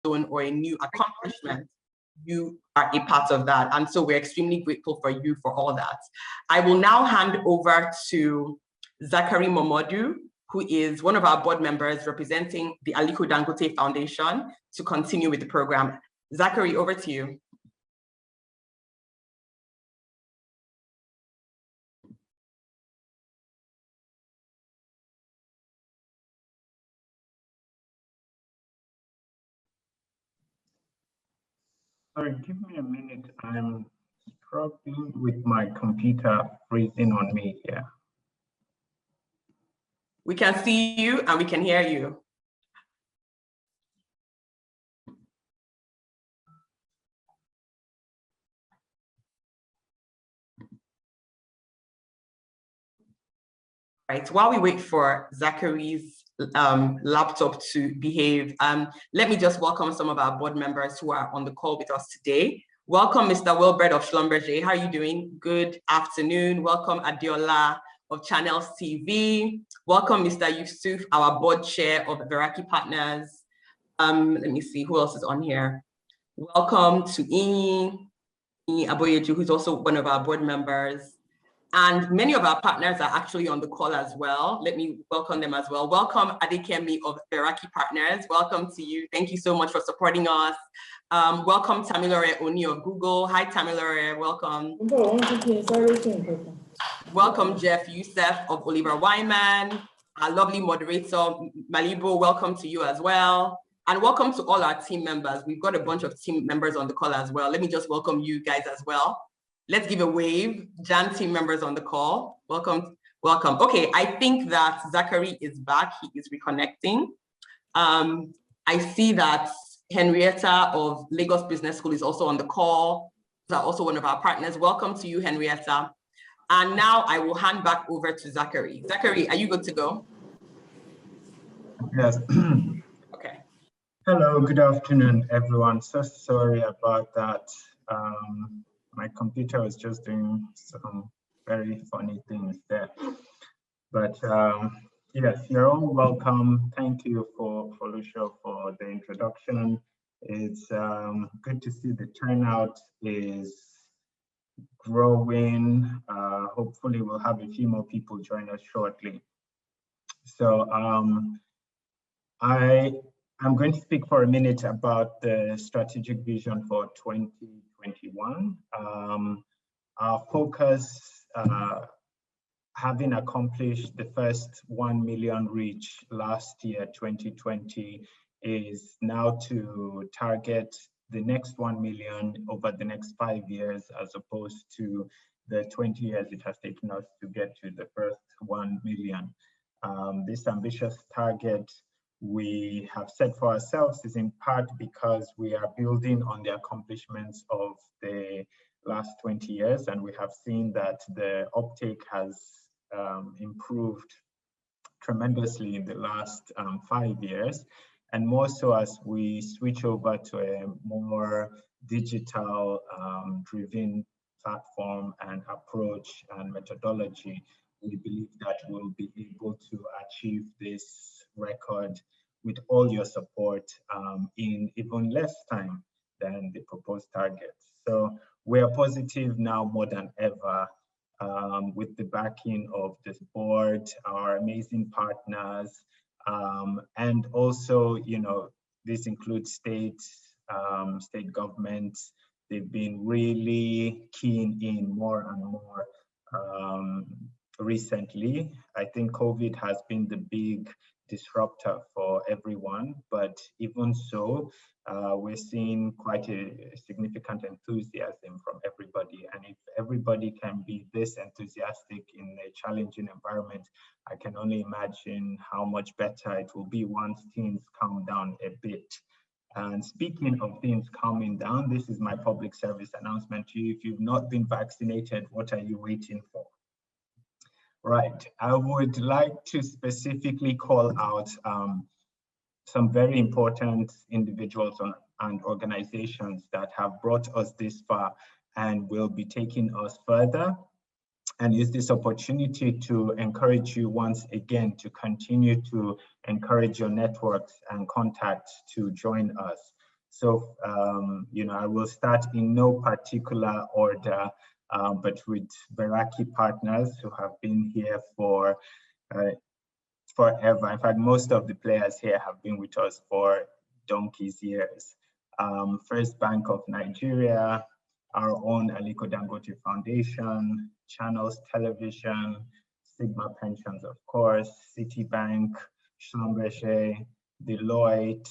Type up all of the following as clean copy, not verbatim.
or a new accomplishment, you are a part of that. And so we're extremely grateful for you for all that. I will now hand over to Zachary Momodu, who is one of our board members representing the Aliko Dangote Foundation, to continue with the program. Zachary, over to you. Sorry, give me a minute. I'm struggling with my computer freezing on me here. We can see you and we can hear you. Right, while we wait for Zachary's laptop to behave, let me just welcome some of our board members who are on the call with us today. Welcome, Mr. Wilbert of Schlumberger. How are you doing? Good afternoon. Welcome, Adiola of Channels TV. Welcome, Mr. Yusuf, our board chair of Veraki Partners. Let me see who else is on here. Welcome to Ini Aboyeju, who's also one of our board members. And many of our partners are actually on the call as well. Let me welcome them as well. Welcome, Adekemi of Veraki Partners. Welcome to you. Thank you so much for supporting us. Welcome, Tamilore Oni of Google. Hi, Tamilore. Welcome. Welcome, Jeff Youssef of Oliver Wyman. Our lovely moderator, Malevo, welcome to you as well. And welcome to all our team members. We've got a bunch of team members on the call as well. Let me just welcome you guys as well. Let's give a wave. Jan team members on the call. Welcome, welcome. Okay, I think that Zachary is back. He is reconnecting. I see that Henrietta of Lagos Business School is also on the call. They're also one of our partners. Welcome to you, Henrietta. And now I will hand back over to Zachary. Zachary, are you good to go? Yes. Okay. Hello, good afternoon, everyone. So sorry about that. My computer was just doing some very funny things there. But yes, you're all welcome. Thank you for Lucio for the introduction. It's good to see the turnout is growing. Hopefully we'll have a few more people join us shortly. So I'm going to speak for a minute about the strategic vision for 2021. Our focus, having accomplished the first 1 million reach last year, 2020, is now to target the next 1 million over the next 5 years, as opposed to the 20 years it has taken us to get to the first 1 million. This ambitious target we have set for ourselves is in part because we are building on the accomplishments of the last 20 years, and we have seen that the uptake has improved tremendously in the last 5 years, and more so as we switch over to a more digital driven platform and approach and methodology. We believe that we'll be able to achieve this record with all your support in even less time than the proposed targets. So we are positive now more than ever with the backing of this board, our amazing partners, and also, you know, this includes state governments. They've been really keen in more and more recently. I think COVID has been the big disruptor for everyone, but even so, we're seeing quite a significant enthusiasm from everybody. And if everybody can be this enthusiastic in a challenging environment, I can only imagine how much better it will be once things calm down a bit. And speaking of things calming down, this is my public service announcement to you. If you've not been vaccinated, what are you waiting for? Right, I would like to specifically call out some very important individuals and organizations that have brought us this far and will be taking us further, and use this opportunity to encourage you once again to continue to encourage your networks and contacts to join us. So, I will start in no particular order, but with Veraki partners who have been here for forever. In fact, most of the players here have been with us for donkey's years. First Bank of Nigeria, our own Aliko Dangote Foundation, Channels Television, Sigma Pensions, of course, Citibank, Schlumberger, Deloitte,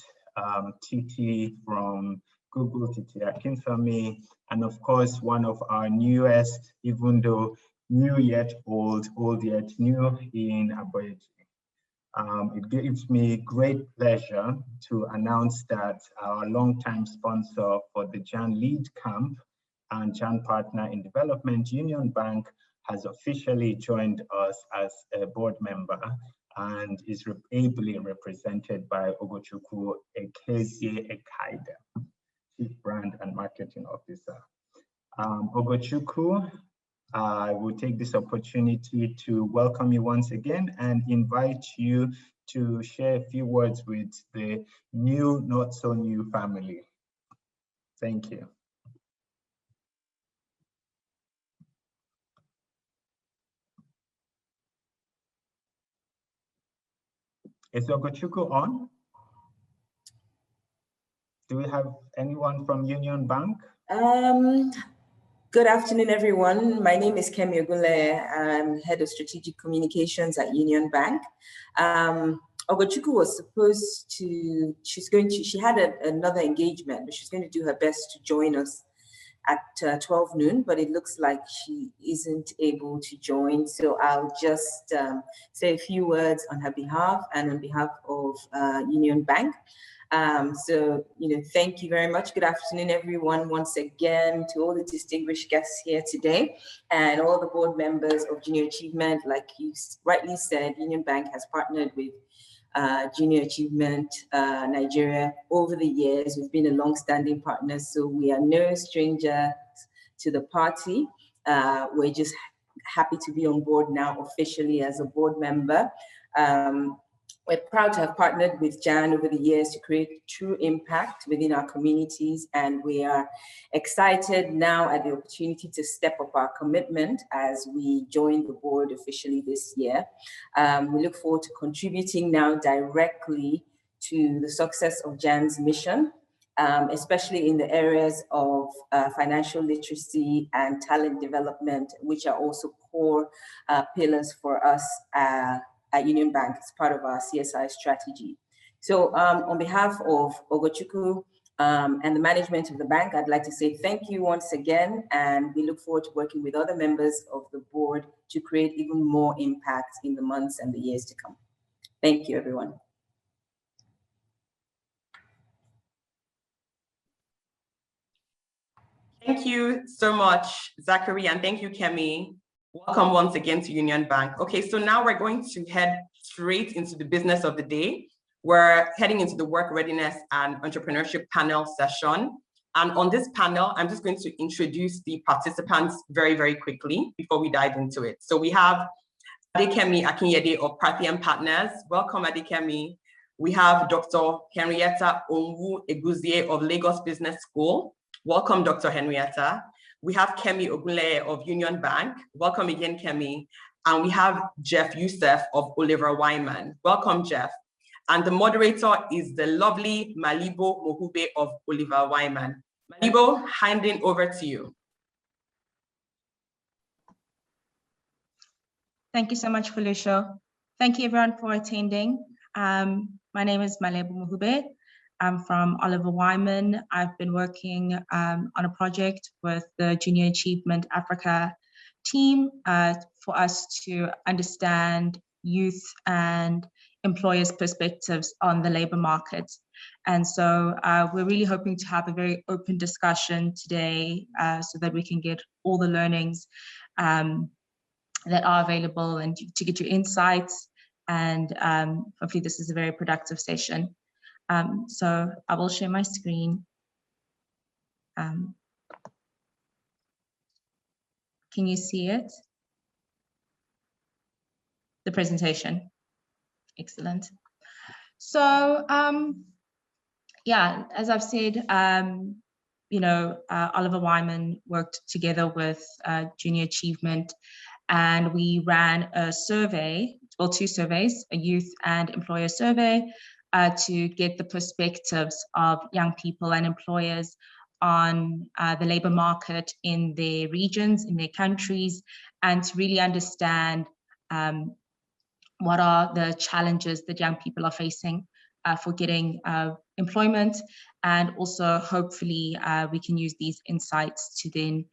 TT from Google, TT Akinfami, and of course, one of our newest, even though new yet old, old yet new, in Aboyeji. It gives me great pleasure to announce that our longtime sponsor for the JAN Lead Camp and JAN Partner in Development, Union Bank, has officially joined us as a board member and is ably represented by Ogochukwu Ekezie Ekaide, Chief Brand and Marketing Officer. Ogochukwu, I will take this opportunity to welcome you once again and invite you to share a few words with the new, not so new family. Thank you. Is Ogochukwu on? Do we have anyone from Union Bank? Good afternoon, everyone. My name is Kemi Ogunleye. I'm Head of Strategic Communications at Union Bank. Ogochukwu was supposed to, she had another engagement, but she's going to do her best to join us at 12 noon, but it looks like she isn't able to join. So I'll just say a few words on her behalf and on behalf of Union Bank. Thank you very much. Good afternoon, everyone, once again, to all the distinguished guests here today and all the board members of Junior Achievement. Like you rightly said, Union Bank has partnered with Junior Achievement Nigeria over the years. We've been a long-standing partner, so we are no stranger to the party. We're just happy to be on board now officially as a board member. We're proud to have partnered with JAN over the years to create true impact within our communities, and we are excited now at the opportunity to step up our commitment as we join the board officially this year. We look forward to contributing now directly to the success of JAN's mission, especially in the areas of financial literacy and talent development, which are also core pillars for us at Union Bank as part of our CSI strategy. So on behalf of Ogochukwu and the management of the bank, I'd like to say thank you once again, and we look forward to working with other members of the board to create even more impact in the months and the years to come. Thank you, everyone. Thank you so much, Zachary, and thank you, Kemi. Welcome once again to Union Bank. Okay, so now we're going to head straight into the business of the day. We're heading into the work readiness and entrepreneurship panel session. And on this panel, I'm just going to introduce the participants very, very quickly before we dive into it. So we have Adekemi Akinyede of Parthian Partners. Welcome, Adekemi. We have Dr. Henrietta Onwu Eguzie of Lagos Business School. Welcome, Dr. Henrietta. We have Kemi Ogunleye of Union Bank. Welcome again, Kemi. And we have Jeff Youssef of Oliver Wyman. Welcome, Jeff. And the moderator is the lovely Malevo Mohube of Oliver Wyman. Malevo, handing over to you. Thank you so much, Felicia. Thank you, everyone, for attending. My name is Malevo Mohube. I'm from Oliver Wyman. I've been working on a project with the Junior Achievement Africa team for us to understand youth and employers' perspectives on the labor market. And so we're really hoping to have a very open discussion today so that we can get all the learnings that are available and to get your insights. And hopefully this is a very productive session. So I will share my screen. Can you see it? The presentation. Excellent. So yeah, as I've said, Oliver Wyman worked together with Junior Achievement, and we ran a survey, well, 2 surveys, a youth and employer survey, to get the perspectives of young people and employers on the labor market in their regions, in their countries, and to really understand what are the challenges that young people are facing for getting employment. And also, hopefully, we can use these insights to then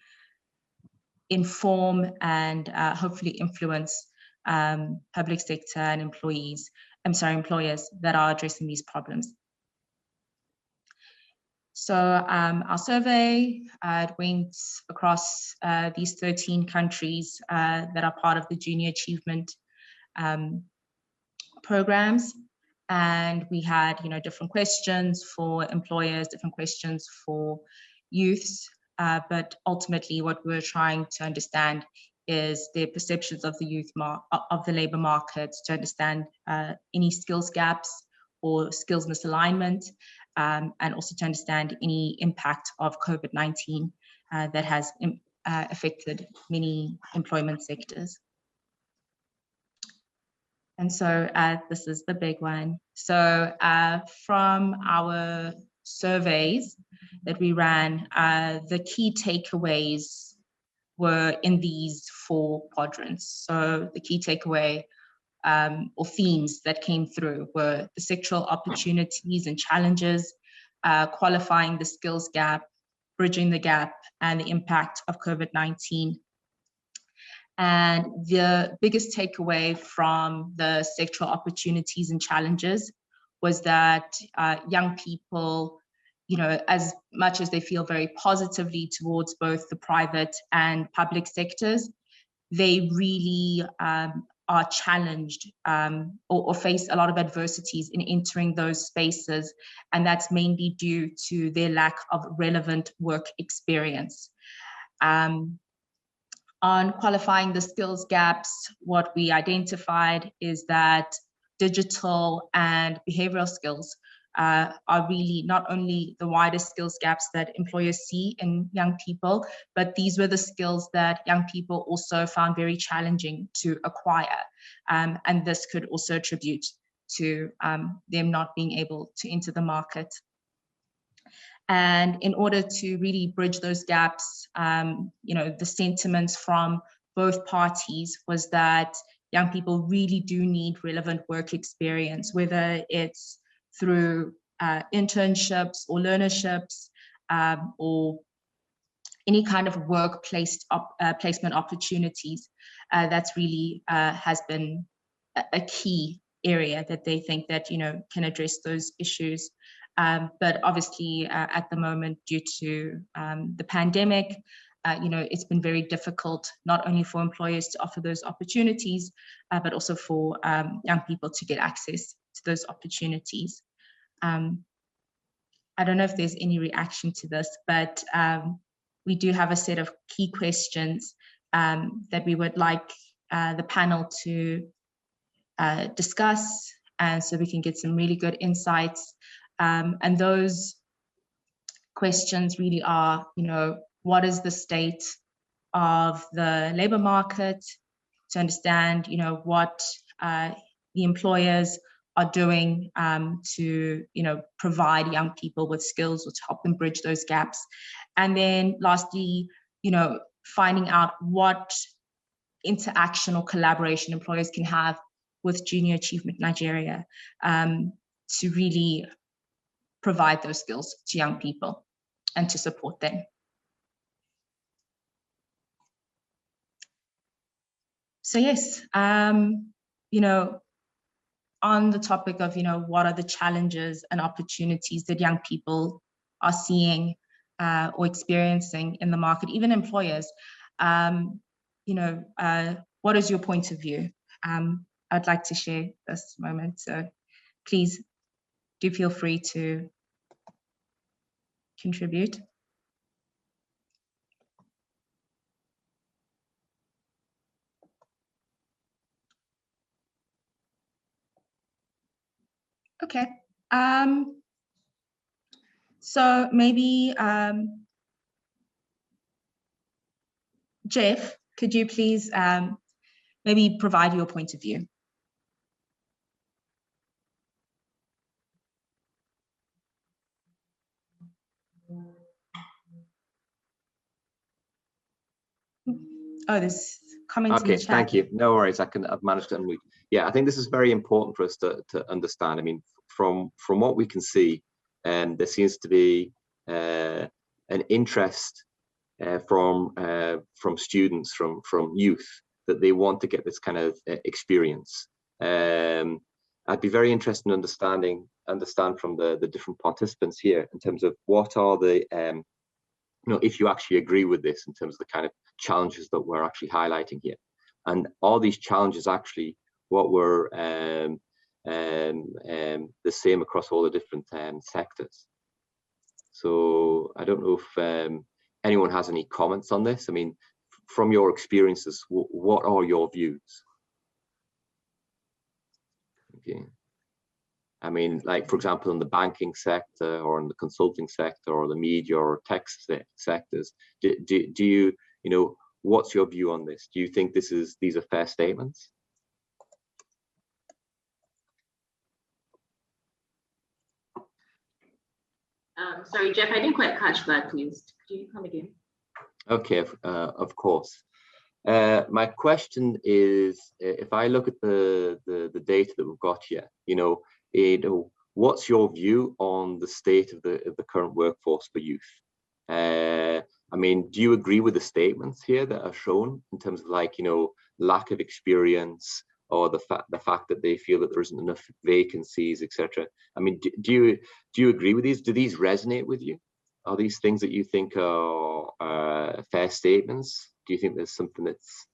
inform and hopefully influence public sector and employers that are addressing these problems. So our survey went across these 13 countries that are part of the Junior Achievement programs. And we had, different questions for employers, different questions for youths. But ultimately, what we're trying to understand is their perceptions of the of the labor market, to understand any skills gaps or skills misalignment, and also to understand any impact of COVID-19 that has affected many employment sectors. And so this is the big one. So from our surveys that we ran, the key takeaways were in these 4 quadrants. So the key takeaway or themes that came through were the sectoral opportunities and challenges, qualifying the skills gap, bridging the gap, and the impact of COVID-19. And the biggest takeaway from the sectoral opportunities and challenges was that young people, as much as they feel very positively towards both the private and public sectors, they really are challenged or face a lot of adversities in entering those spaces. And that's mainly due to their lack of relevant work experience. On qualifying the skills gaps, what we identified is that digital and behavioral skills are really not only the widest skills gaps that employers see in young people, but these were the skills that young people also found very challenging to acquire. And this could also attribute to them not being able to enter the market. And in order to really bridge those gaps, the sentiments from both parties was that young people really do need relevant work experience, whether it's through internships or learnerships or any kind of workplace placement opportunities. That's really has been a key area that they think that can address those issues. But obviously, at the moment, due to the pandemic, it's been very difficult, not only for employers to offer those opportunities, but also for young people to get access to those opportunities. I don't know if there's any reaction to this, but we do have a set of key questions that we would like the panel to discuss, and so we can get some really good insights. And those questions really are, what is the state of the labor market, to understand, what the employers are doing to, provide young people with skills or to help them bridge those gaps. And then lastly, finding out what interaction or collaboration employers can have with Junior Achievement Nigeria to really provide those skills to young people and to support them. So yes, on the topic of, what are the challenges and opportunities that young people are seeing or experiencing in the market, even employers, what is your point of view? I'd like to share this moment, so please do feel free to contribute. Okay. So maybe, Jeff, could you please maybe provide your point of view? Oh, this comment in the chat. Thank you. No worries. I've managed to unmute. Yeah, I think this is very important for us to understand. I mean, from what we can see, there seems to be an interest from students, from youth, that they want to get this kind of experience. I'd be very interested in understand from the different participants here in terms of what are the if you actually agree with this in terms of the kind of challenges that we're actually highlighting here, and are these challenges actually what were the same across all the different sectors. So I don't know if anyone has any comments on this. I mean, from your experiences, what are your views? Okay. I mean, like, for example, in the banking sector or in the consulting sector or the media or tech sectors, do you, what's your view on this? Do you think these are fair statements? Sorry, Jeff, I didn't quite catch that, please. Could you come again? Okay, of course. My question is, if I look at the data that we've got here, what's your view on the state of the current workforce for youth? I mean, do you agree with the statements here that are shown in terms of, like, lack of experience, or the fact that they feel that there isn't enough vacancies, etc.? I mean, do you agree with these? Do these resonate with you? Are these things that you think are fair statements? Do you think there's something that's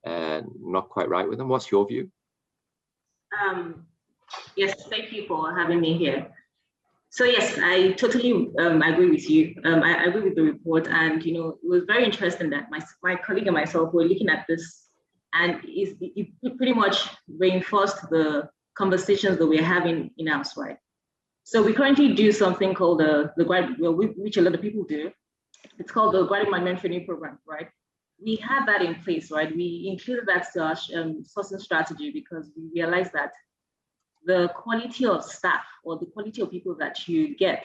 not quite right with them? What's your view? Yes, thank you for having me here. So yes, I totally agree with you. I agree with the report, and it was very interesting that my colleague and myself were looking at this, and it pretty much reinforced the conversations that we're having in house, right? So we currently do something called which a lot of people do. It's called the Graduate Management Training Program, right? We had that in place, right? We included that to our sourcing strategy because we realized that the quality of staff or the quality of people that you get,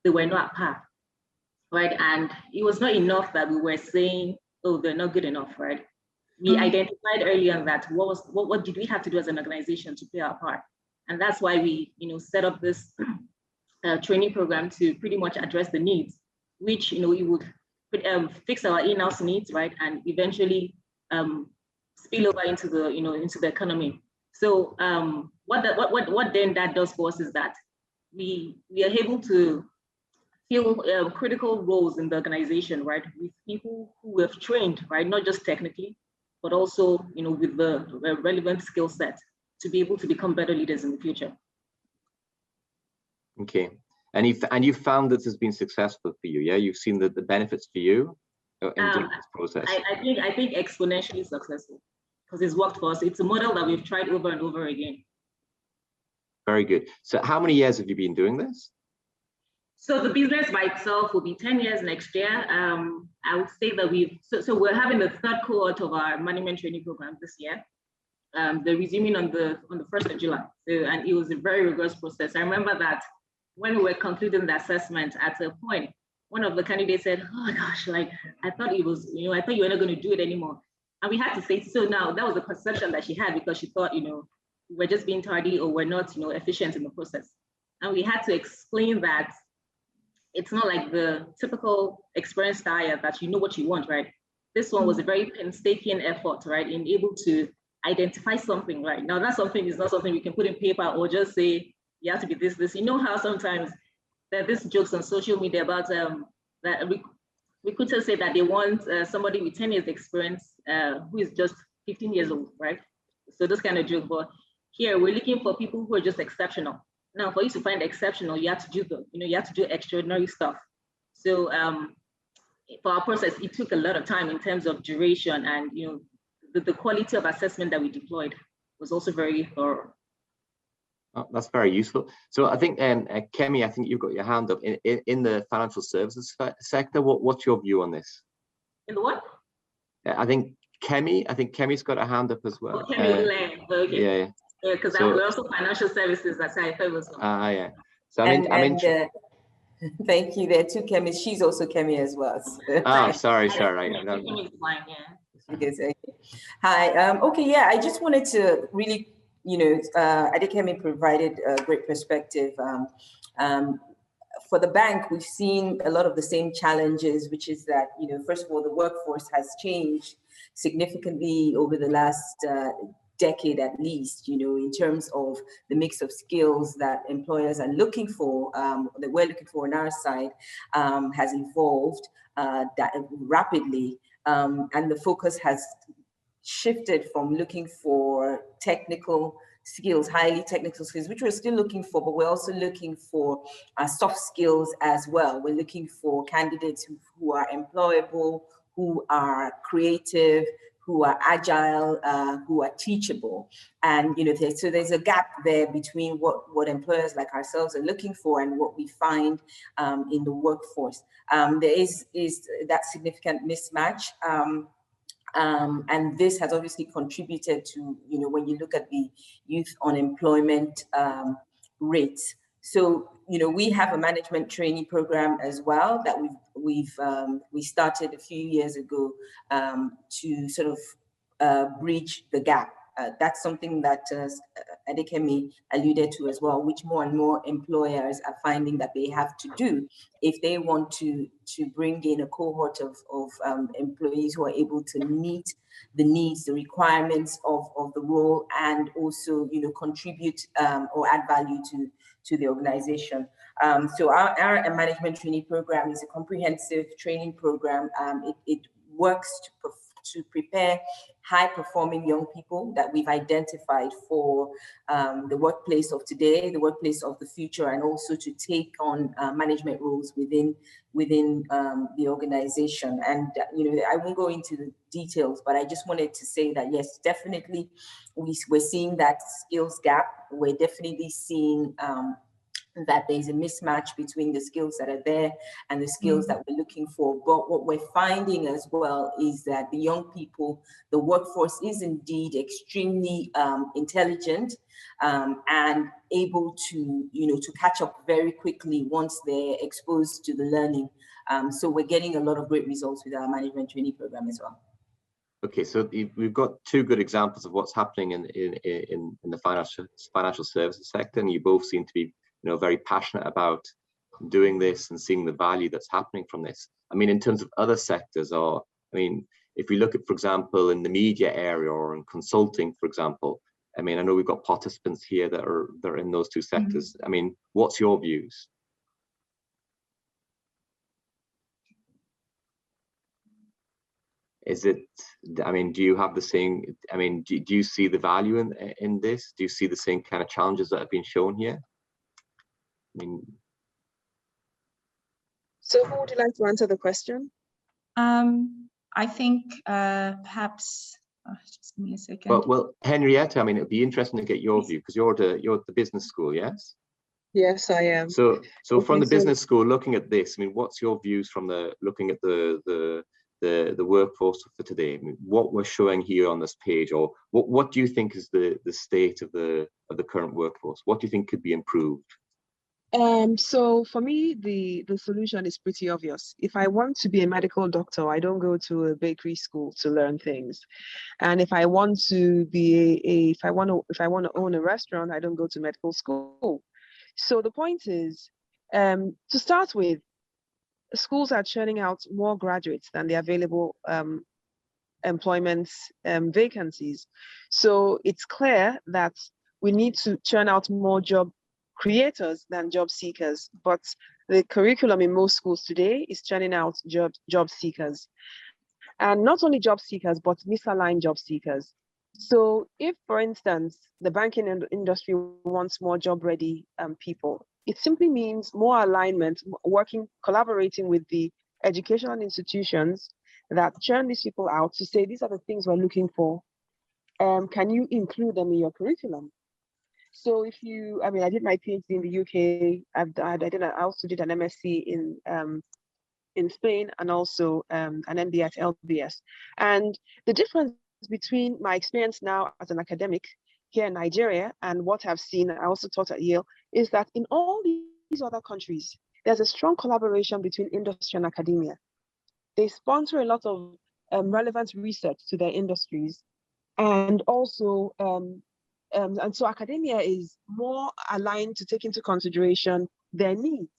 they were not at par, right? And it was not enough that we were saying, oh, they're not good enough, right? We identified early on that what did we have to do as an organization to play our part? And that's why we set up this training program to pretty much address the needs, which we would fix our in-house needs, right, and eventually spill over into the into the economy. So what then that does for us is that we are able to fill critical roles in the organization, right, with people who have trained, right, not just technically, but also with the relevant skill set to be able to become better leaders in the future. Okay, and you found this has been successful for you, yeah? You've seen the benefits for you in doing this process. I think exponentially successful, because it's worked for us. It's a model that we've tried over and over again. Very good. So how many years have you been doing this? So the business by itself will be 10 years next year. I would say that so we're having the third cohort of our management training program this year. They're resuming on the 1st of July. So, and it was a very rigorous process. I remember that when we were concluding the assessment, at a point, one of the candidates said, oh my gosh, like, I thought it was, I thought you were not going to do it anymore. And we had to say, so now that was the perception that she had, because she thought, we're just being tardy or we're not, efficient in the process. And we had to explain that it's not like the typical experienced hire that you know what you want, right? This one was a very painstaking effort, right, in able to identify something, right? Now that something is not something we can put in paper or just say, you have to be this. You know how sometimes there are these jokes on social media about that recruiters say that they want somebody with 10 years experience who is just 15 years old, right? So this kind of joke, but here we're looking for people who are just exceptional. Now, for you to find exceptional, you have to do you have to do extraordinary stuff. So for our process, it took a lot of time in terms of duration, and the quality of assessment that we deployed was also very thorough. Oh, that's very useful. So I think, Kemi, I think you've got your hand up in the financial services sector. What's your view on this? In the what? I think Kemi's got a hand up as well. Oh, Kemi okay. Yeah. Yeah, because we're also financial services. That's how I thought it was. Yeah. So thank you. There are two Kemis. She's also Kemi as well. So. Oh, sorry. Kemi is fine, yeah. Hi. Okay. Yeah. I just wanted to really, I think Kemi provided a great perspective. For the bank, we've seen a lot of the same challenges, which is that, first of all, the workforce has changed significantly over the last decade at least, in terms of the mix of skills that employers are looking for, that we're looking for on our side, has evolved rapidly. And the focus has shifted from looking for technical skills, highly technical skills, which we're still looking for, but we're also looking for soft skills as well. We're looking for candidates who are employable, who are creative, who are agile, who are teachable. And so there's a gap there between what employers like ourselves are looking for and what we find in the workforce. There is that significant mismatch. And this has obviously contributed to, when you look at the youth unemployment rates. So, we have a management trainee program as well that we started a few years ago to sort of bridge the gap. That's something that Adekemi alluded to as well, which more and more employers are finding that they have to do if they want to bring in a cohort of employees who are able to meet the needs, the requirements of the role, and also contribute or add value to the organization. So our management trainee program is a comprehensive training program. It works to prepare high-performing young people that we've identified for the workplace of today, the workplace of the future, and also to take on management roles within the organization. And I won't go into the details, but I just wanted to say that yes, definitely we're seeing that skills gap. We're definitely seeing that there's a mismatch between the skills that are there and the skills that we're looking for. But what we're finding as well is that the young people, the workforce is indeed extremely intelligent and able to, to catch up very quickly once they're exposed to the learning. So we're getting a lot of great results with our management trainee program as well. Okay, so we've got two good examples of what's happening in the financial services sector, and you both seem to be very passionate about doing this and seeing the value that's happening from this. I mean, in terms of other sectors, if we look at, for example, in the media area or in consulting, for example, I know we've got participants here that are in those two sectors. I mean, what's your views? Is it, do you have the same, do you see the value in this? Do you see the same kind of challenges that have been shown here? So who would you like to answer the question? I think perhaps, just give me a second. Well, Henrietta, it'd be interesting to get your view because you're the business school, yes? Yes, I am. So okay, from the business school, looking at this, what's your views from looking at the workforce for today? What we're showing here on this page, or what do you think is the state of the current workforce? What do you think could be improved? So for me, the solution is pretty obvious. If I want to be a medical doctor, I don't go to a bakery school to learn things. And if I want to be if I want to own a restaurant, I don't go to medical school. So the point is, to start with, schools are churning out more graduates than the available employment vacancies. So it's clear that we need to churn out more job creators than job seekers, but the curriculum in most schools today is churning out job seekers, and not only job seekers but misaligned job seekers. So if, for instance, the banking industry wants more job-ready people, it simply means more alignment, collaborating with the educational institutions that churn these people out to say, these are the things we're looking for. Can you include them in your curriculum? So if you, I mean, I did my PhD in the UK. I also did an MSc in Spain, and also an MBA at LBS. And the difference between my experience now as an academic here in Nigeria and what I've seen, I also taught at Yale, is that in all these other countries, there's a strong collaboration between industry and academia. They sponsor a lot of relevant research to their industries, and also and so academia is more aligned to take into consideration their needs.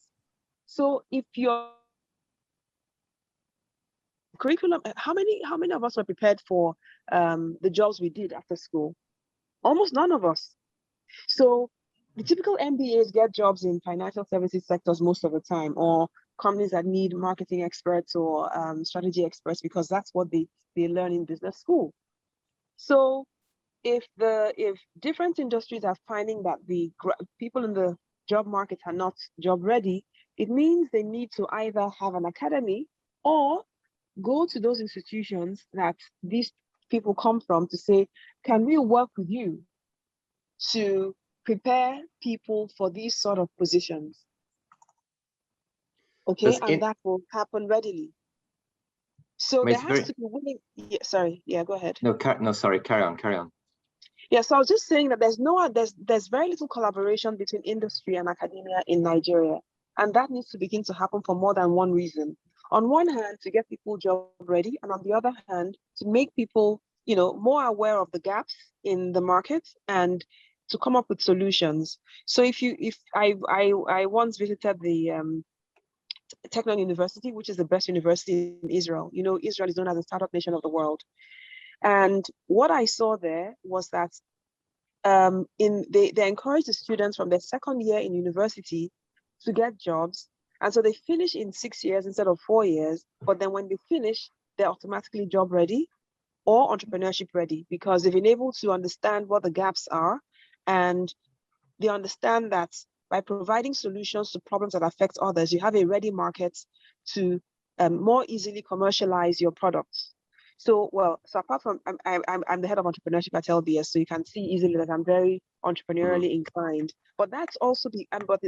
So if your curriculum, how many of us were prepared for the jobs we did after school? Almost none of us. So the typical MBAs get jobs in financial services sectors most of the time, or companies that need marketing experts or strategy experts, because that's what they learn in business school. So if different industries are finding that the people in the job market are not job ready, it means they need to either have an academy or go to those institutions that these people come from to say, can we work with you to prepare people for these sort of positions? Okay, and that will happen readily. So there has to be willing. Yeah, sorry. Yeah, go ahead. No, sorry. Carry on. Yeah, so I was just saying that there's very little collaboration between industry and academia in Nigeria, and that needs to begin to happen for more than one reason. On one hand, to get people job ready, and on the other hand, to make people, more aware of the gaps in the market and to come up with solutions. So if I once visited the Technion University, which is the best university in Israel. Israel is known as the startup nation of the world. And what I saw there was that they encourage the students from their second year in university to get jobs. And so they finish in 6 years instead of 4 years. But then when they finish, they're automatically job ready or entrepreneurship ready, because they've been able to understand what the gaps are. And they understand that by providing solutions to problems that affect others, you have a ready market to more easily commercialize your products. So apart from, I'm the head of entrepreneurship at LBS, so you can see easily that I'm very entrepreneurially inclined. But that's also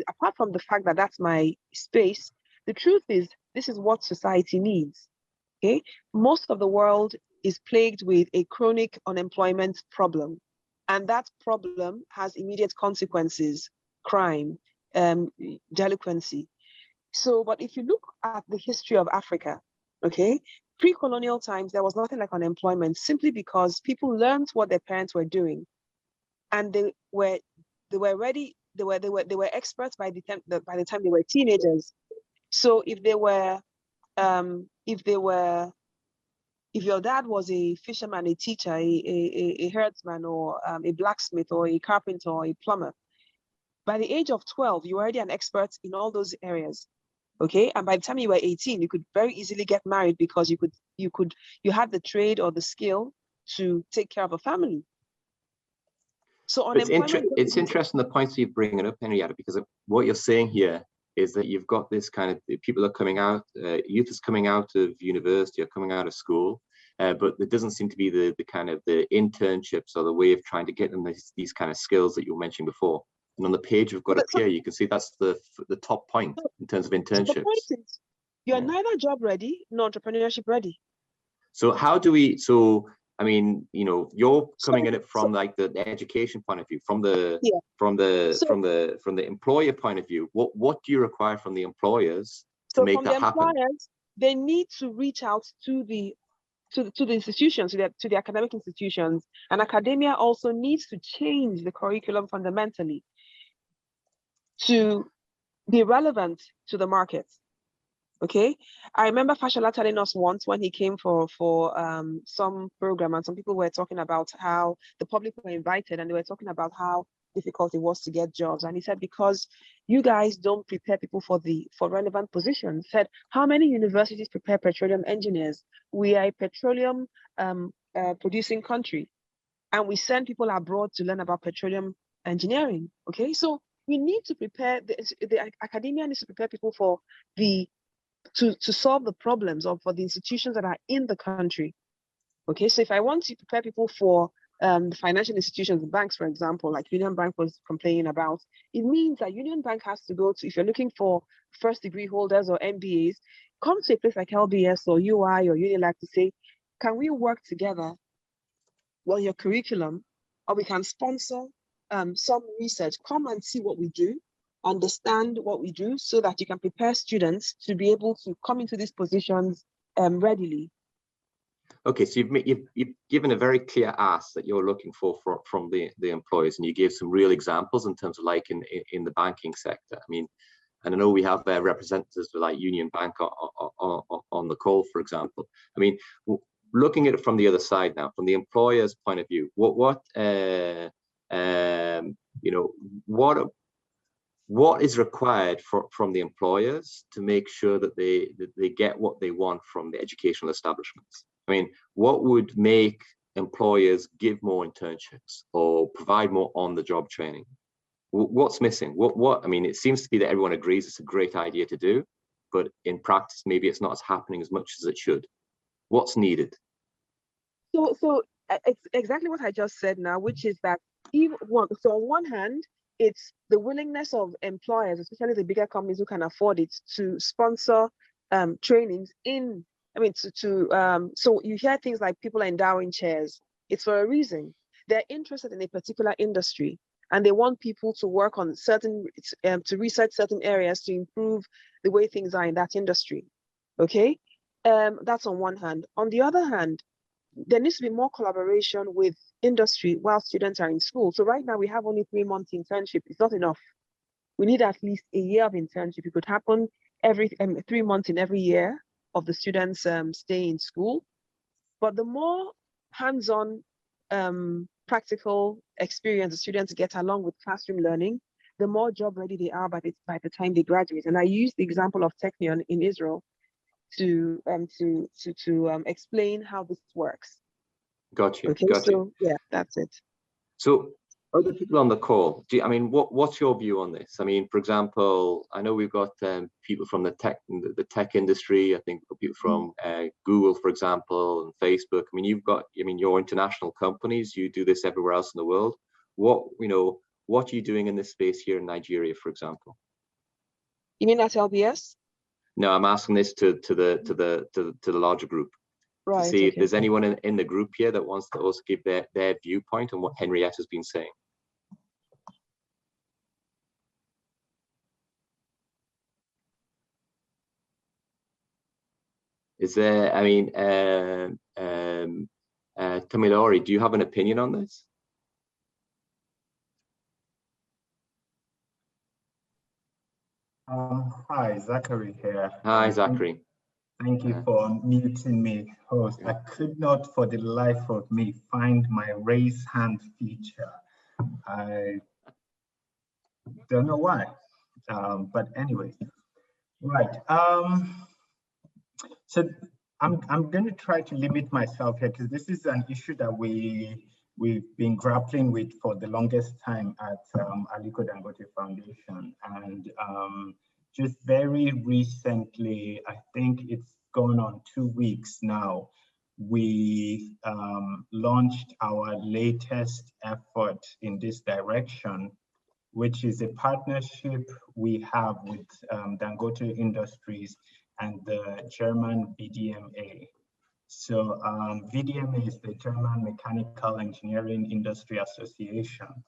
apart from the fact that that's my space, the truth is this is what society needs. Okay, most of the world is plagued with a chronic unemployment problem, and that problem has immediate consequences: crime, delinquency. So, but if you look at the history of Africa, okay, pre-colonial times, there was nothing like unemployment, simply because people learned what their parents were doing, and they were ready. They were experts by the time they were teenagers. So if your dad was a fisherman, a teacher, a herdsman, or a blacksmith, or a carpenter, or a plumber, by the age of 12, you were already an expert in all those areas. Okay, and by the time you were 18, you could very easily get married because you had the trade or the skill to take care of a family. So it's interesting the points you bring up, Henrietta, because what you're saying here is that you've got this kind of people are coming out, youth is coming out of university or coming out of school, but there doesn't seem to be the kind of the internships or the way of trying to get them these kind of skills that you were mentioning before. And on the page we've got up here, you can see that's the top point in terms of internships. The point is, you're neither job ready nor entrepreneurship ready. So how do we? So I mean, you're coming at it from like the education point of view, from the employer point of view. What do you require from the employers to make that happen? They need to reach out to the institutions, to the academic institutions, and academia also needs to change the curriculum fundamentally to be relevant to the market. Okay, I remember Fashola telling us once when he came for some program, and some people were talking about how the public were invited, and they were talking about how difficult it was to get jobs. And he said, because you guys don't prepare people for relevant positions. He said, how many universities prepare petroleum engineers? We are a petroleum producing country, and we send people abroad to learn about petroleum engineering. Okay, so we need to prepare, the academia needs to prepare people for to solve the problems for the institutions that are in the country. Okay, so if I want to prepare people for financial institutions, banks, for example, like Union Bank was complaining about, it means that Union Bank has to go to, if you're looking for first degree holders or MBAs, come to a place like LBS or UI or Unilag to say, can we work together on your curriculum, or we can sponsor some research, come and see what we do, understand what we do, so that you can prepare students to be able to come into these positions readily. Okay, so you've given a very clear ask that you're looking for from the employers, and you gave some real examples in terms of like in the banking sector. I mean, and I know we have representatives like Union Bank on the call, for example. I mean, looking at it from the other side now, from the employer's point of view, what is required from the employers to make sure that they get what they want from the educational establishments? I mean, what would make employers give more internships or provide more on-the-job training? What's missing? What? I mean, it seems to be that everyone agrees it's a great idea to do, but in practice, maybe it's not as happening as much as it should. What's needed? So it's exactly what I just said now, which is that on one hand, it's the willingness of employers, especially the bigger companies who can afford it, to sponsor trainings in. I mean, so you hear things like people are endowing chairs. It's for a reason. They're interested in a particular industry, and they want people to work on certain, to research certain areas to improve the way things are in that industry. Okay, that's on one hand. On the other hand, there needs to be more collaboration with industry while students are in school. So right now we have only 3 months internship. It's not enough. We need at least a year of internship. It could happen every 3 months in every year of the students stay in school. But the more hands-on practical experience the students get along with classroom learning, the more job ready they are by the time they graduate. And I use the example of Technion in Israel to explain how this works. Got you. Okay, got so you. yeah, that's it. So other people on the call, I mean, what's your view on this? I mean, for example, I know we've got people from the tech industry. I think people from Google, for example, and Facebook. I mean, you're international companies. You do this everywhere else in the world. What are you doing in this space here in Nigeria, for example? You mean at LBS? No, I'm asking this to the larger group. Right, to see if okay. there's anyone in the group here that wants to also give their viewpoint on what Henrietta's been saying. Is there, I mean, Tamilori, do you have an opinion on this? Hi, Zachary here. Hi, Zachary. Thank you for muting me, host. I could not for the life of me find my raise hand feature. I don't know why, but anyway, right. So I'm going to try to limit myself here because this is an issue that we've been grappling with for the longest time at Aliko Dangote Foundation, and just very recently, I think it's gone on 2 weeks now, we launched our latest effort in this direction, which is a partnership we have with Dangote Industries and the German VDMA. So VDMA is the German Mechanical Engineering Industry Association.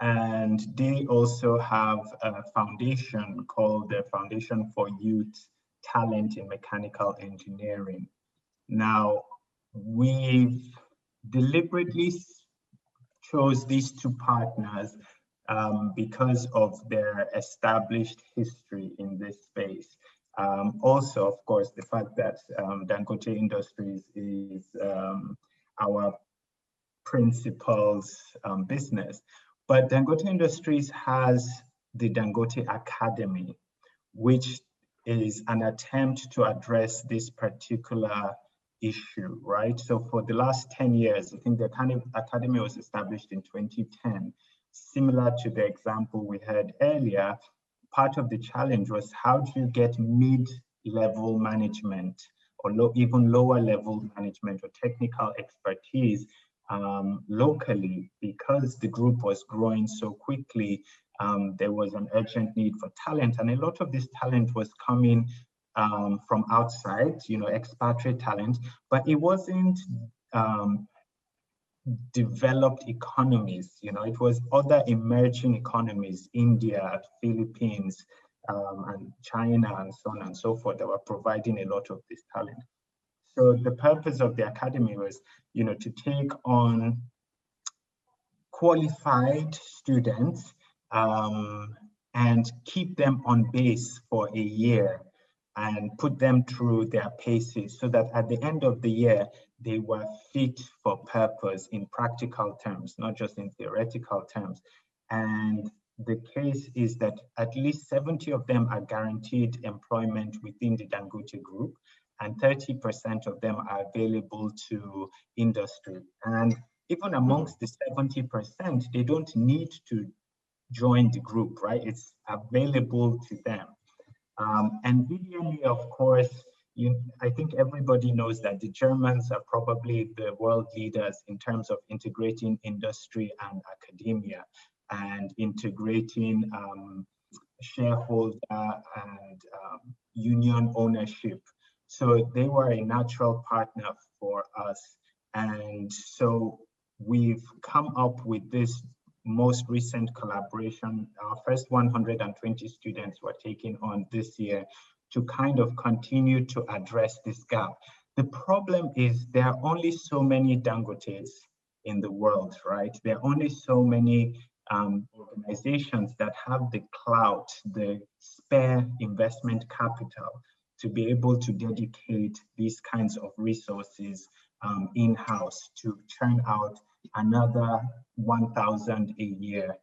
And they also have a foundation called the Foundation for Youth Talent in Mechanical Engineering. Now, we've deliberately chose these two partners because of their established history in this space. Also, of course, the fact that Dangote Industries is our principal's business. But Dangote Industries has the Dangote Academy, which is an attempt to address this particular issue, right? So for the last 10 years, I think the Academy was established in 2010. Similar to the example we had earlier, part of the challenge was how do you get mid-level management or even lower level management or technical expertise locally, because the group was growing so quickly, there was an urgent need for talent, and a lot of this talent was coming from outside, expatriate talent, but it wasn't developed economies, it was other emerging economies, India, Philippines, and China, and so on and so forth, that were providing a lot of this talent. So the purpose of the academy was, to take on qualified students and keep them on base for a year and put them through their paces so that at the end of the year, they were fit for purpose in practical terms, not just in theoretical terms. And the case is that at least 70 of them are guaranteed employment within the Dangote Group, and 30% of them are available to industry. And even amongst the 70%, they don't need to join the group, right? It's available to them. And VDME, of course, I think everybody knows that the Germans are probably the world leaders in terms of integrating industry and academia, and integrating shareholder and union ownership. So they were a natural partner for us. And so we've come up with this most recent collaboration. Our first 120 students were taken on this year to kind of continue to address this gap. The problem is there are only so many Dangotes in the world, right? There are only so many organizations that have the clout, the spare investment capital to be able to dedicate these kinds of resources in-house to churn out another 1,000 a year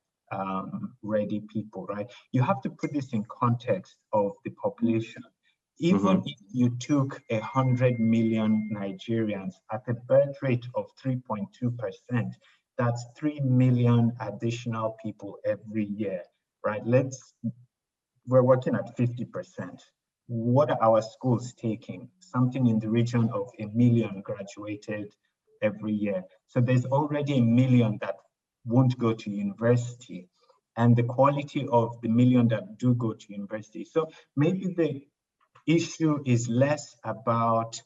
ready people, right? You have to put this in context of the population. Even if you took 100 million Nigerians at a birth rate of 3.2%, that's 3 million additional people every year, right? We're working at 50%. What are our schools taking? Something in the region of 1 million graduated every year. So there's already 1 million that won't go to university, and the quality of the 1 million that do go to university. So maybe the issue is less about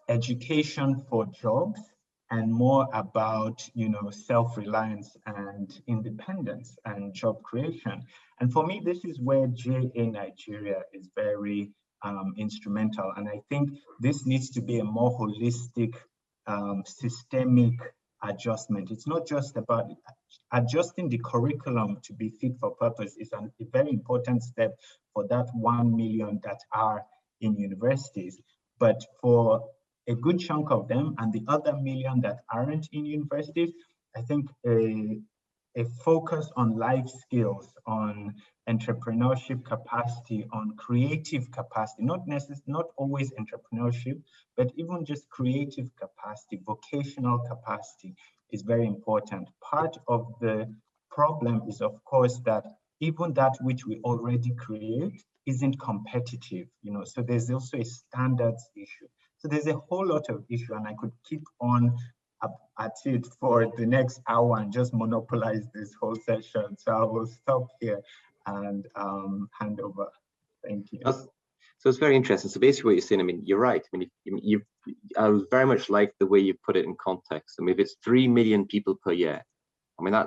education for jobs and more about, self-reliance and independence and job creation. And for me, this is where JA Nigeria is very instrumental. And I think this needs to be a more holistic, systemic adjustment. It's not just about adjusting the curriculum to be fit for purpose. Is a very important step for that 1 million that are in universities. But for a good chunk of them and the other 1 million that aren't in universities, I think a focus on life skills, on entrepreneurship capacity, on creative capacity, not always entrepreneurship, but even just creative capacity, vocational capacity is very important. Part of the problem is, of course, that even that which we already create isn't competitive, so there's also a standards issue. So there's a whole lot of issue, and I could keep on at it for the next hour and just monopolize this whole session. So I will stop here and hand over. Thank you. So it's very interesting. So basically what you're saying, you're right. I very much like the way you put it in context. If it's 3 million people per year,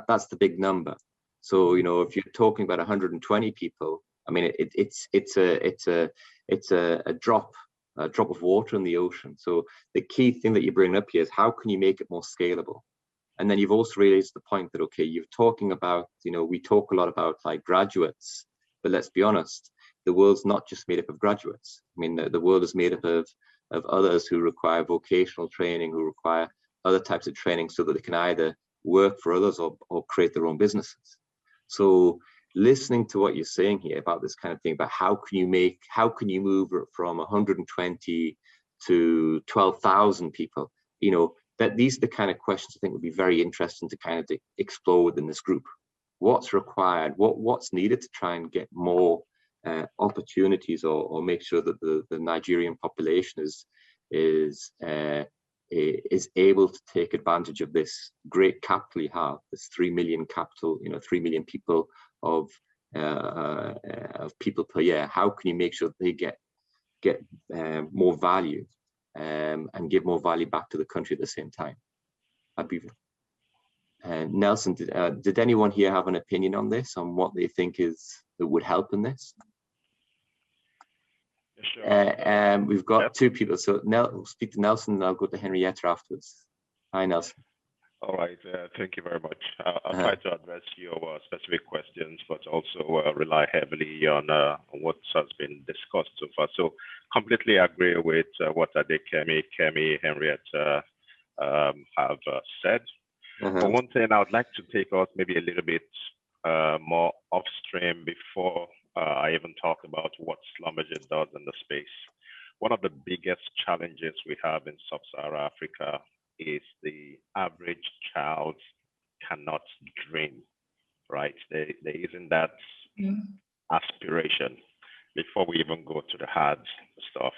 that's the big number. So, if you're talking about 120 people, it's a drop of water in the ocean. So the key thing that you bring up here is how can you make it more scalable? And then you've also raised the point that, okay, you're talking about, we talk a lot about like graduates, but let's be honest, the world's not just made up of graduates. The world is made up of others who require vocational training, who require other types of training so that they can either work for others or create their own businesses. So listening to what you're saying here about this kind of thing, about how can you move from 120 to 12,000 people, that these are the kind of questions I think would be very interesting to kind of explore within this group. What's required? What's needed to try and get more opportunities or make sure that the Nigerian population is is able to take advantage of this great capital you have, this 3 million capital, 3 million people of people per year. How can you make sure they get more value and give more value back to the country at the same time? Nelson, did anyone here have an opinion on this, on what they think that would help in this? Sure. We've got two people, so we'll speak to Nelson and I'll go to Henrietta afterwards. Hi, Nelson. All right, thank you very much. I'll try to address your specific questions, but also rely heavily on what has been discussed so far. So completely agree with what Adekemi, Kemi, Henrietta have said. But one thing I would like to take us maybe a little bit more upstream before I even talk about what Scalable does in the space. One of the biggest challenges we have in Sub-Saharan Africa is the average child cannot dream, right? There isn't that aspiration before we even go to the hard stuff.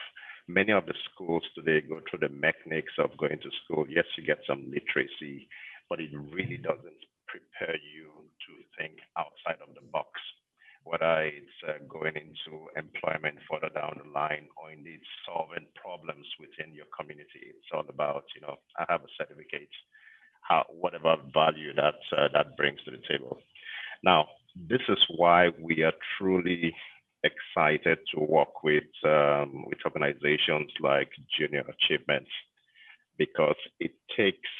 Many of the schools today go through the mechanics of going to school. Yes, you get some literacy, but it really doesn't prepare you to think outside of the box, whether it's going into employment further down the line or indeed solving problems within your community. It's all about, I have a certificate, whatever value that brings to the table. Now, this is why we are truly excited to work with organizations like Junior Achievements, because it takes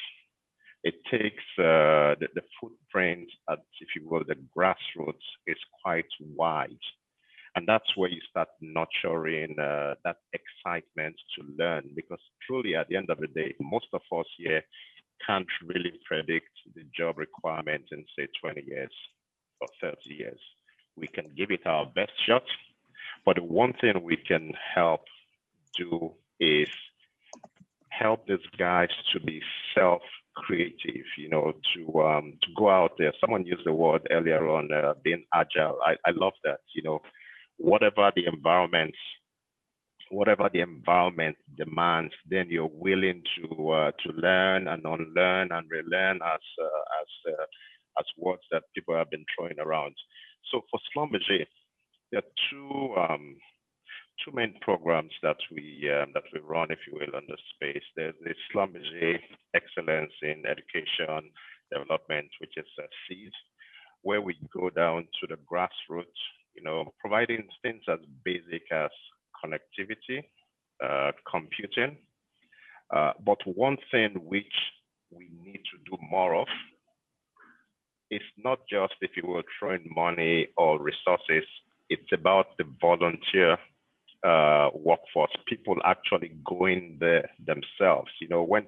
the footprint at, if you will, the grassroots is quite wide. And that's where you start nurturing that excitement to learn, because truly at the end of the day, most of us here can't really predict the job requirements in say 20 years or 30 years. We can give it our best shot, but the one thing we can help do is help these guys to be self-creative, to go out there. Someone used the word earlier on, being agile. I love that, whatever the environment demands, then you're willing to learn and unlearn and relearn as words that people have been throwing around. So for Scalable, there are two main programs that we run, if you will, on the space. There's the Scalable Excellence in Education Development, which is SEED, where we go down to the grassroots, providing things as basic as connectivity, computing. But one thing which we need to do more of is not just, if you will, throwing money or resources. It's about the volunteer workforce, people actually going there themselves. When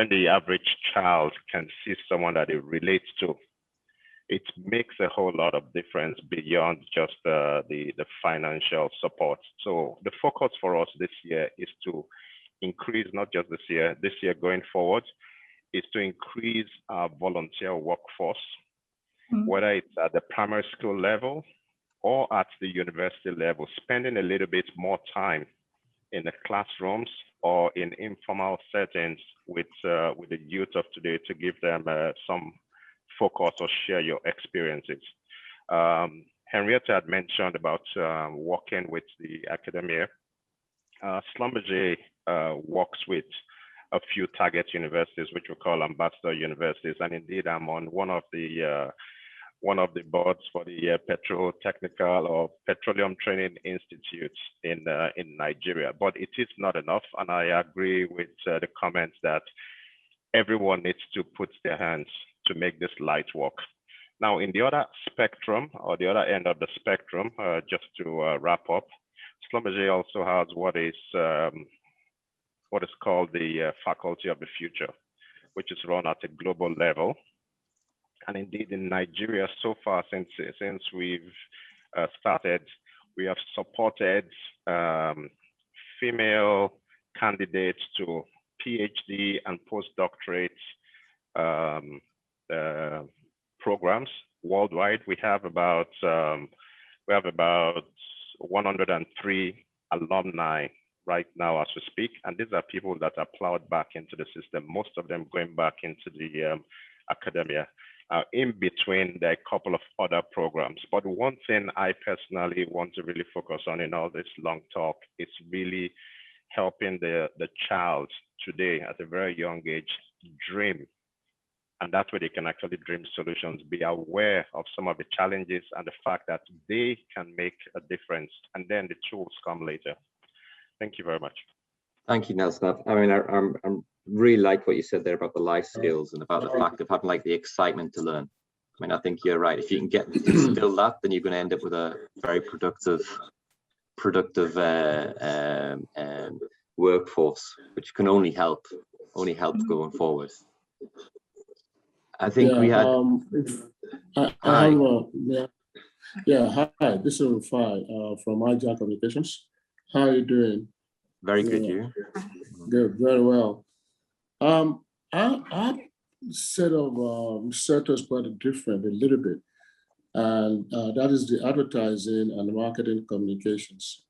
the average child can see someone that it relates to, it makes a whole lot of difference beyond just the financial support. So the focus for us this year is to increase, not just this year going forward, is to increase our volunteer workforce, whether it's at the primary school level or at the university level, spending a little bit more time in the classrooms or in informal settings with the youth of today to give them some focus or share your experiences. Henrietta had mentioned about working with the academia. Scalable works with a few target universities, which we call ambassador universities, and indeed I'm on one of the boards for the Petrotechnical or Petroleum Training Institutes in Nigeria. But it is not enough, and I agree with the comments that everyone needs to put their hands to make this light work. Now, in the other spectrum, or the other end of the spectrum, just to wrap up, Scalable also has what is called the Faculty of the Future, which is run at a global level. And indeed, in Nigeria, so far since we've started, we have supported female candidates to PhD and postdoctorate programs worldwide. We have about 103 alumni right now as we speak. And these are people that are plowed back into the system, most of them going back into the academia. In between, there are a couple of other programs. But one thing I personally want to really focus on in all this long talk is really helping the child today at a very young age dream. And that's where they can actually dream solutions, be aware of some of the challenges and the fact that they can make a difference. And then the tools come later. Thank you very much. Thank you, Nelson. I mean, I'm really like what you said there about the life skills and about the fact of having like the excitement to learn. I mean, I think you're right. If you can get instill that, then you're going to end up with a very productive workforce, which can only help going forward. I think we had. Hi, this is Rufai from Ija Communications. How are you doing? Very good, you? Good, very well. Our set of sectors quite different a little bit, and that is the advertising and marketing communications.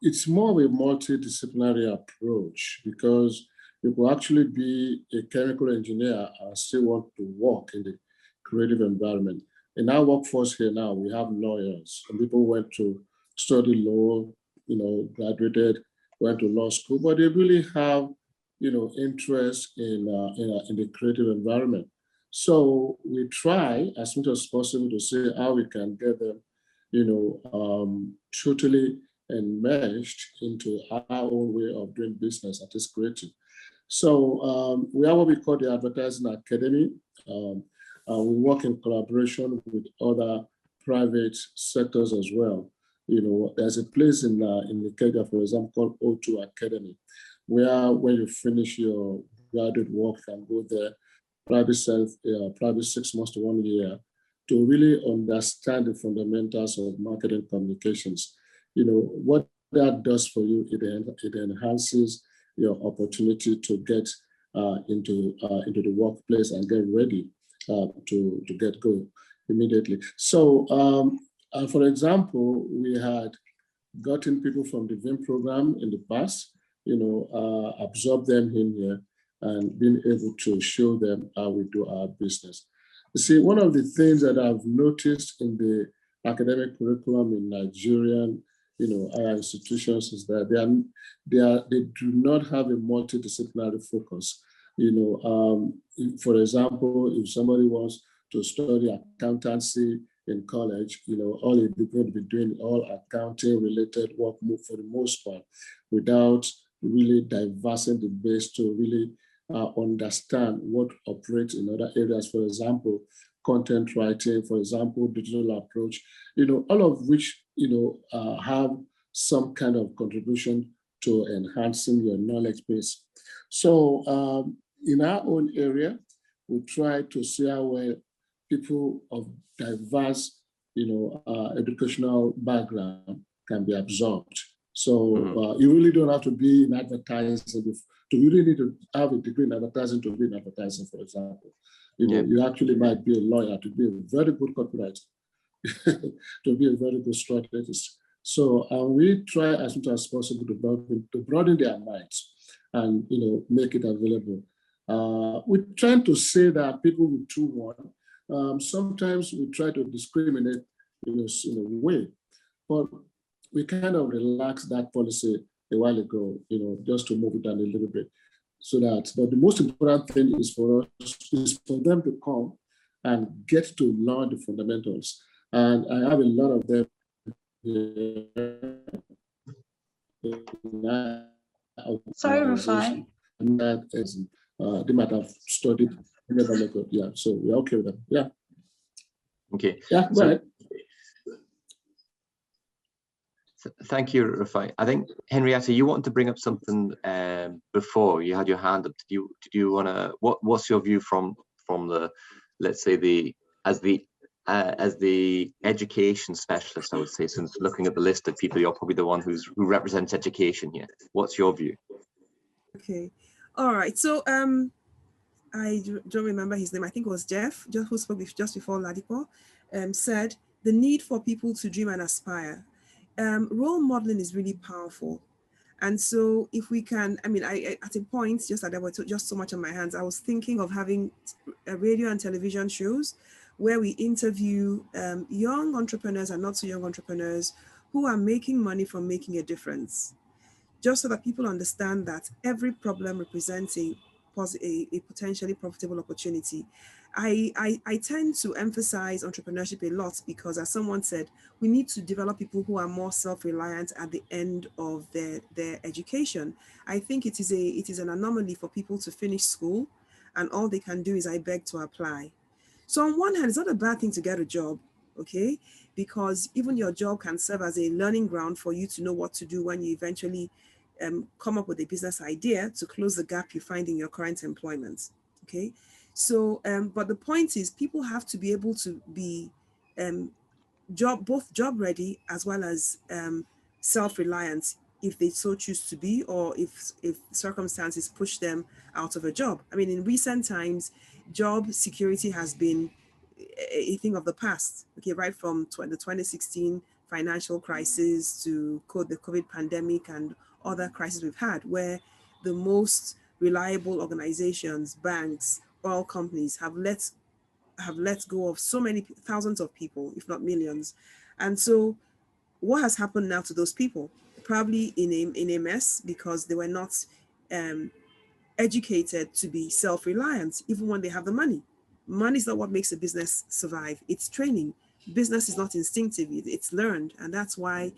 It's more of a multidisciplinary approach because you could actually be a chemical engineer and still want to work in the creative environment. In our workforce here now, we have lawyers. Some people went to study law, graduated, went to law school, but they really have, interest in the creative environment. So we try as much as possible to see how we can get them, totally enmeshed into our own way of doing business that is creative. So we have what we call the Advertising Academy. We work in collaboration with other private sectors as well. There's a place in Ikeja, for example, called O2 Academy, where when you finish your graduate work, you can go there, probably 6 months to 1 year, to really understand the fundamentals of marketing communications. What that does for you, it enhances your opportunity to get into the workplace and get ready to get going immediately. So, for example, we had gotten people from the VIM program in the past, absorb them in here and being able to show them how we do our business. You see, one of the things that I've noticed in the academic curriculum in Nigerian, our institutions is that they do not have a multidisciplinary focus. For example, if somebody wants to study accountancy in college, all they're going to be doing all accounting related work for the most part, without really diversing the base to really understand what operates in other areas. For example, content writing, for example, digital approach, all of which, have some kind of contribution to enhancing your knowledge base. So in our own area, we try to see how well people of diverse, educational background can be absorbed. So you really don't have to be in advertising. You really need to have a degree in advertising to be in advertising, for example. You actually might be a lawyer to be a very good copywriter, to be a very good strategist. So we try as much as possible to broaden their minds and make it available. We're trying to say that people with 2-1, sometimes we try to discriminate in a way, but we kind of relaxed that policy a while ago, just to move it down a little bit. But the most important thing is for them to come and get to learn the fundamentals. And I have a lot of them here. Sorry, Rufai. That is, they might have studied. Yeah, so we're okay with them. Yeah. Okay. Yeah, go ahead. Thank you, Rufai. I think, Henrietta, you wanted to bring up something before you had your hand up. Did you want to? What's your view from the, let's say, as the education specialist? I would say, since looking at the list of people, you're probably the one who represents education here. What's your view? Okay, all right. So I don't remember his name. I think it was Jeff who spoke just before Ladipo, said the need for people to dream and aspire. role modeling is really powerful. And so if we can, I mean, I at a point, just that there were just so much on my hands, I was thinking of having radio and television shows where we interview young entrepreneurs and not so young entrepreneurs who are making money from making a difference, just so that people understand that every problem represents a potentially profitable opportunity. I tend to emphasize entrepreneurship a lot because, as someone said, we need to develop people who are more self-reliant at the end of their education. I think it is an anomaly for people to finish school and all they can do is I beg to apply. So on one hand, it's not a bad thing to get a job, okay? Because even your job can serve as a learning ground for you to know what to do when you eventually come up with a business idea to close the gap you find in your current employment, okay? So, but the point is people have to be able to be both job ready as well as self-reliant if they so choose to be, or if circumstances push them out of a job. I mean, in recent times, job security has been a thing of the past, okay, right from the 2016 financial crisis to the COVID pandemic and other crises we've had, where the most reliable organizations, banks, oil companies have let go of so many thousands of people, if not millions. And so what has happened now to those people? Probably in a mess because they were not educated to be self-reliant, even when they have the money. Money is not what makes a business survive. It's training. Business is not instinctive, it's learned. And that's why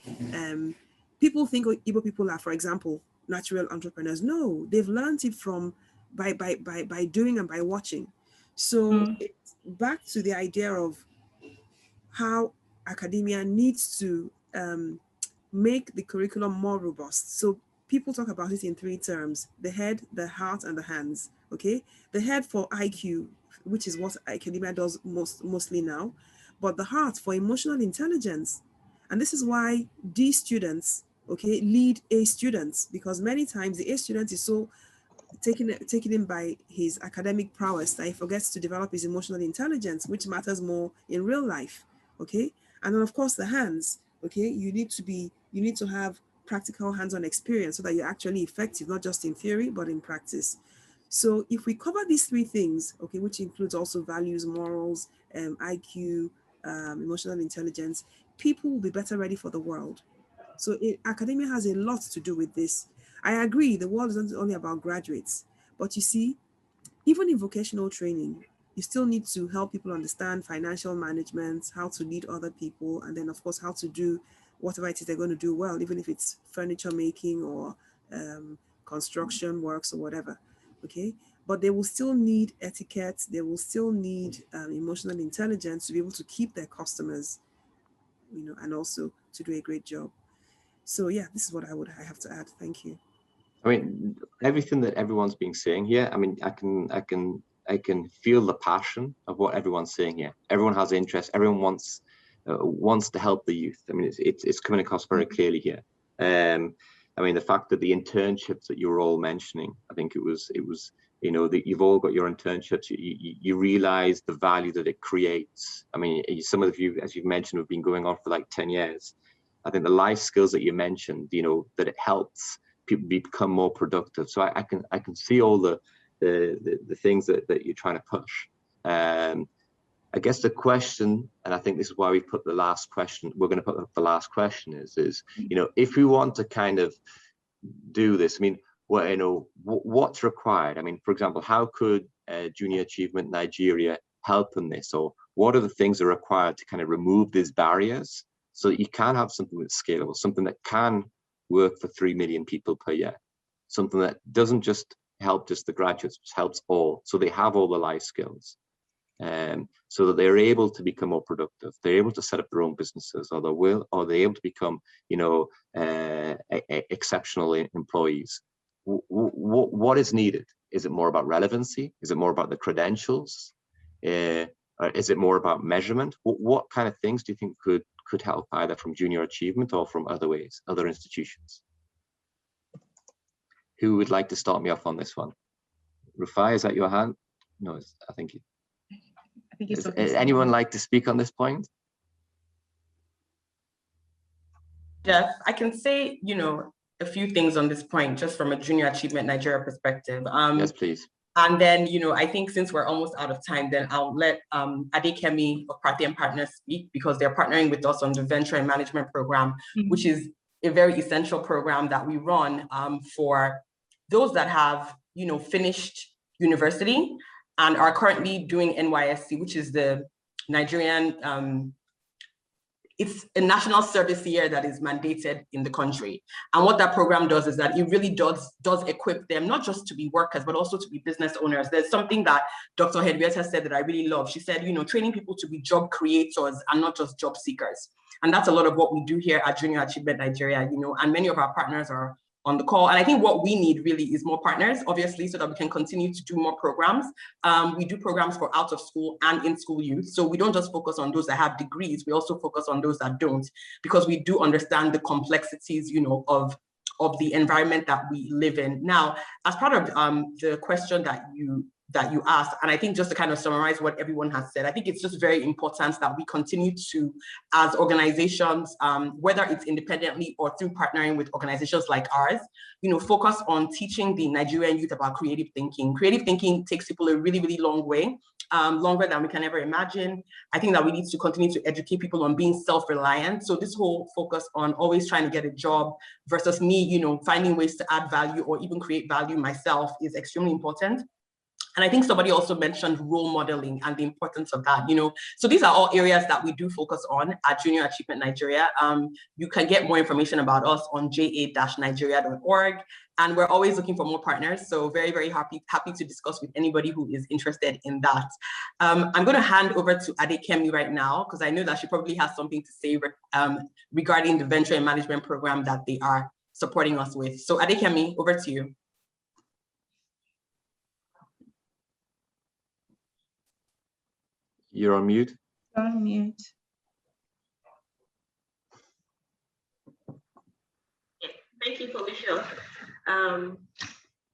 people think Igbo people are, for example, natural entrepreneurs. No, they've learned it from by doing and by watching. So it's back to the idea of how academia needs to make the curriculum more robust. So people talk about it in three terms: the head, the heart, and the hands. Okay, the head for IQ, which is what academia does mostly now, but the heart for emotional intelligence. And this is why D students, okay, lead A students, because many times the A student is so taken in by his academic prowess that he forgets to develop his emotional intelligence, which matters more in real life. Okay, and then of course the hands. Okay, you need to have practical hands-on experience so that you're actually effective, not just in theory but in practice. So if we cover these three things, okay, which includes also values, morals, IQ, emotional intelligence, people will be better ready for the world. So academia has a lot to do with this. I agree, the world isn't only about graduates, but you see, even in vocational training, you still need to help people understand financial management, how to lead other people, and then of course, how to do whatever it is they're going to do well, even if it's furniture making or construction works or whatever, okay? But they will still need etiquette, they will still need emotional intelligence to be able to keep their customers, you know, and also to do a great job. So yeah, this is what I have to add. Thank you. I mean, everything that everyone's been saying here, I mean, I can feel the passion of what everyone's saying here. Everyone has interest. Everyone wants to help the youth. I mean, it's coming across very clearly here. I mean, the fact that the internships that you were all mentioning, I think it was, you know, that you've all got your internships. You realize the value that it creates. I mean, some of you, as you've mentioned, have been going on for like 10 years. I think the life skills that you mentioned, you know, that it helps people become more productive. So I can see all the things that you're trying to push. I guess the question, and I think this is why we put the last question, we're going to put the last question is, you know, if we want to kind of do this, I mean, well, you know, what's required? I mean, for example, how could Junior Achievement Nigeria help in this? Or what are the things that are required to kind of remove these barriers so that you can have something that's scalable, something that can work for 3 million people per year, something that doesn't just help just the graduates, but helps all, so they have all the life skills, so that they're able to become more productive, they're able to set up their own businesses, or they're able to become, you know, exceptional employees. What is needed? Is it more about relevancy? Is it more about the credentials? Or is it more about measurement? What kind of things do you think could help, either from Junior Achievement or from other ways, other institutions? Who would like to start me off on this one? Rufai, is that your hand? No, I think anyone like to speak on this point? Jeff, I can say, a few things on this point, just from a Junior Achievement Nigeria perspective. Yes, please. And then, I think since we're almost out of time, then I'll let Adekemi of Parthian Partners speak, because they're partnering with us on the Venture and Management Program, which is a very essential program that we run for those that have, finished university and are currently doing NYSC, which is the Nigerian, it's a national service year that is mandated in the country. And what that program does is that it really does equip them, not just to be workers, but also to be business owners. There's something that Dr. Henrietta said that I really love. She said, training people to be job creators and not just job seekers. And that's a lot of what we do here at Junior Achievement Nigeria, and many of our partners are on the call. And I think what we need really is more partners, obviously, so that we can continue to do more programs. We do programs for out of school and in school youth. So we don't just focus on those that have degrees, we also focus on those that don't, because we do understand the complexities, of the environment that we live in. Now, as part of the question that you asked, and I think just to kind of summarize what everyone has said, I think it's just very important that we continue to, as organizations, whether it's independently or through partnering with organizations like ours, focus on teaching the Nigerian youth about creative thinking. Creative thinking takes people a really, really long way, longer than we can ever imagine. I think that we need to continue to educate people on being self-reliant. So this whole focus on always trying to get a job versus me, finding ways to add value or even create value myself is extremely important. And I think somebody also mentioned role modeling and the importance of that, So these are all areas that we do focus on at Junior Achievement Nigeria. You can get more information about us on ja-nigeria.org. And we're always looking for more partners. So very, very happy to discuss with anybody who is interested in that. I'm going to hand over to Adekemi right now, because I know that she probably has something to say regarding the Venture and Management Program that they are supporting us with. So Adekemi, over to you. You're on mute. You're on mute. Thank you, Felicia.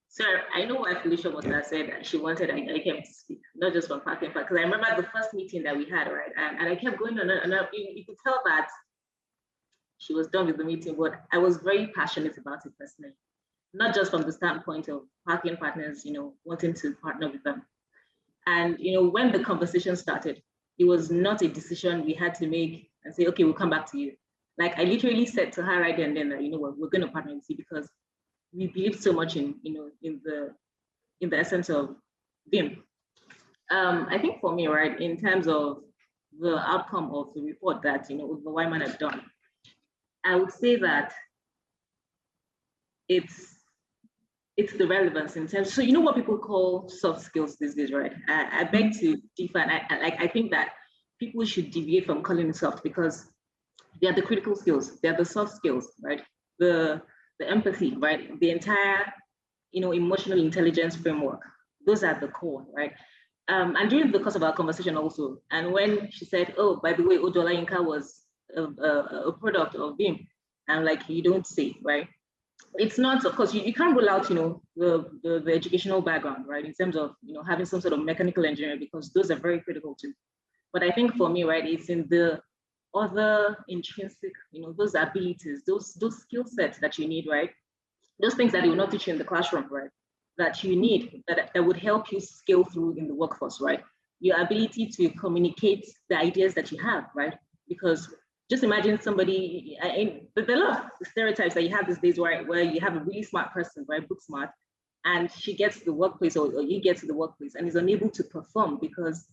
So I know why Felicia was that said that she wanted Adekemi to speak, not just from Parthian, because I remember the first meeting that we had, right? And I kept going on, and you could tell that she was done with the meeting, but I was very passionate about it personally, not just from the standpoint of Parthian Partners, wanting to partner with them. And when the conversation started, it was not a decision we had to make and say, okay, we'll come back to you. Like I literally said to her right then and then that, we're going to partner with you because we believe so much in the essence of BIM. I think for me, right, in terms of the outcome of the report that the Wyman has done, I would say that it's the relevance in terms, so what people call soft skills these days, right? I beg to differ, and I think that people should deviate from calling it soft, because they are the critical skills, they are the soft skills, right? The empathy, right? The entire, emotional intelligence framework. Those are the core, right? And during the course of our conversation also, and when she said, oh, by the way, Odola Inka was a product of BIM, and like, you don't say, right? It's not, of course, you can't rule out, the educational background, right? In terms of, having some sort of mechanical engineering, because those are very critical too. But I think for me, right, it's in the other intrinsic, those abilities, those skill sets that you need, right? Those things that they will not teach you in the classroom, right? That you need, that would help you scale through in the workforce, right? Your ability to communicate the ideas that you have, right? Because just imagine somebody, there are a lot of stereotypes that you have these days where you have a really smart person, right, book smart, and she gets to the workplace or you get to the workplace and is unable to perform because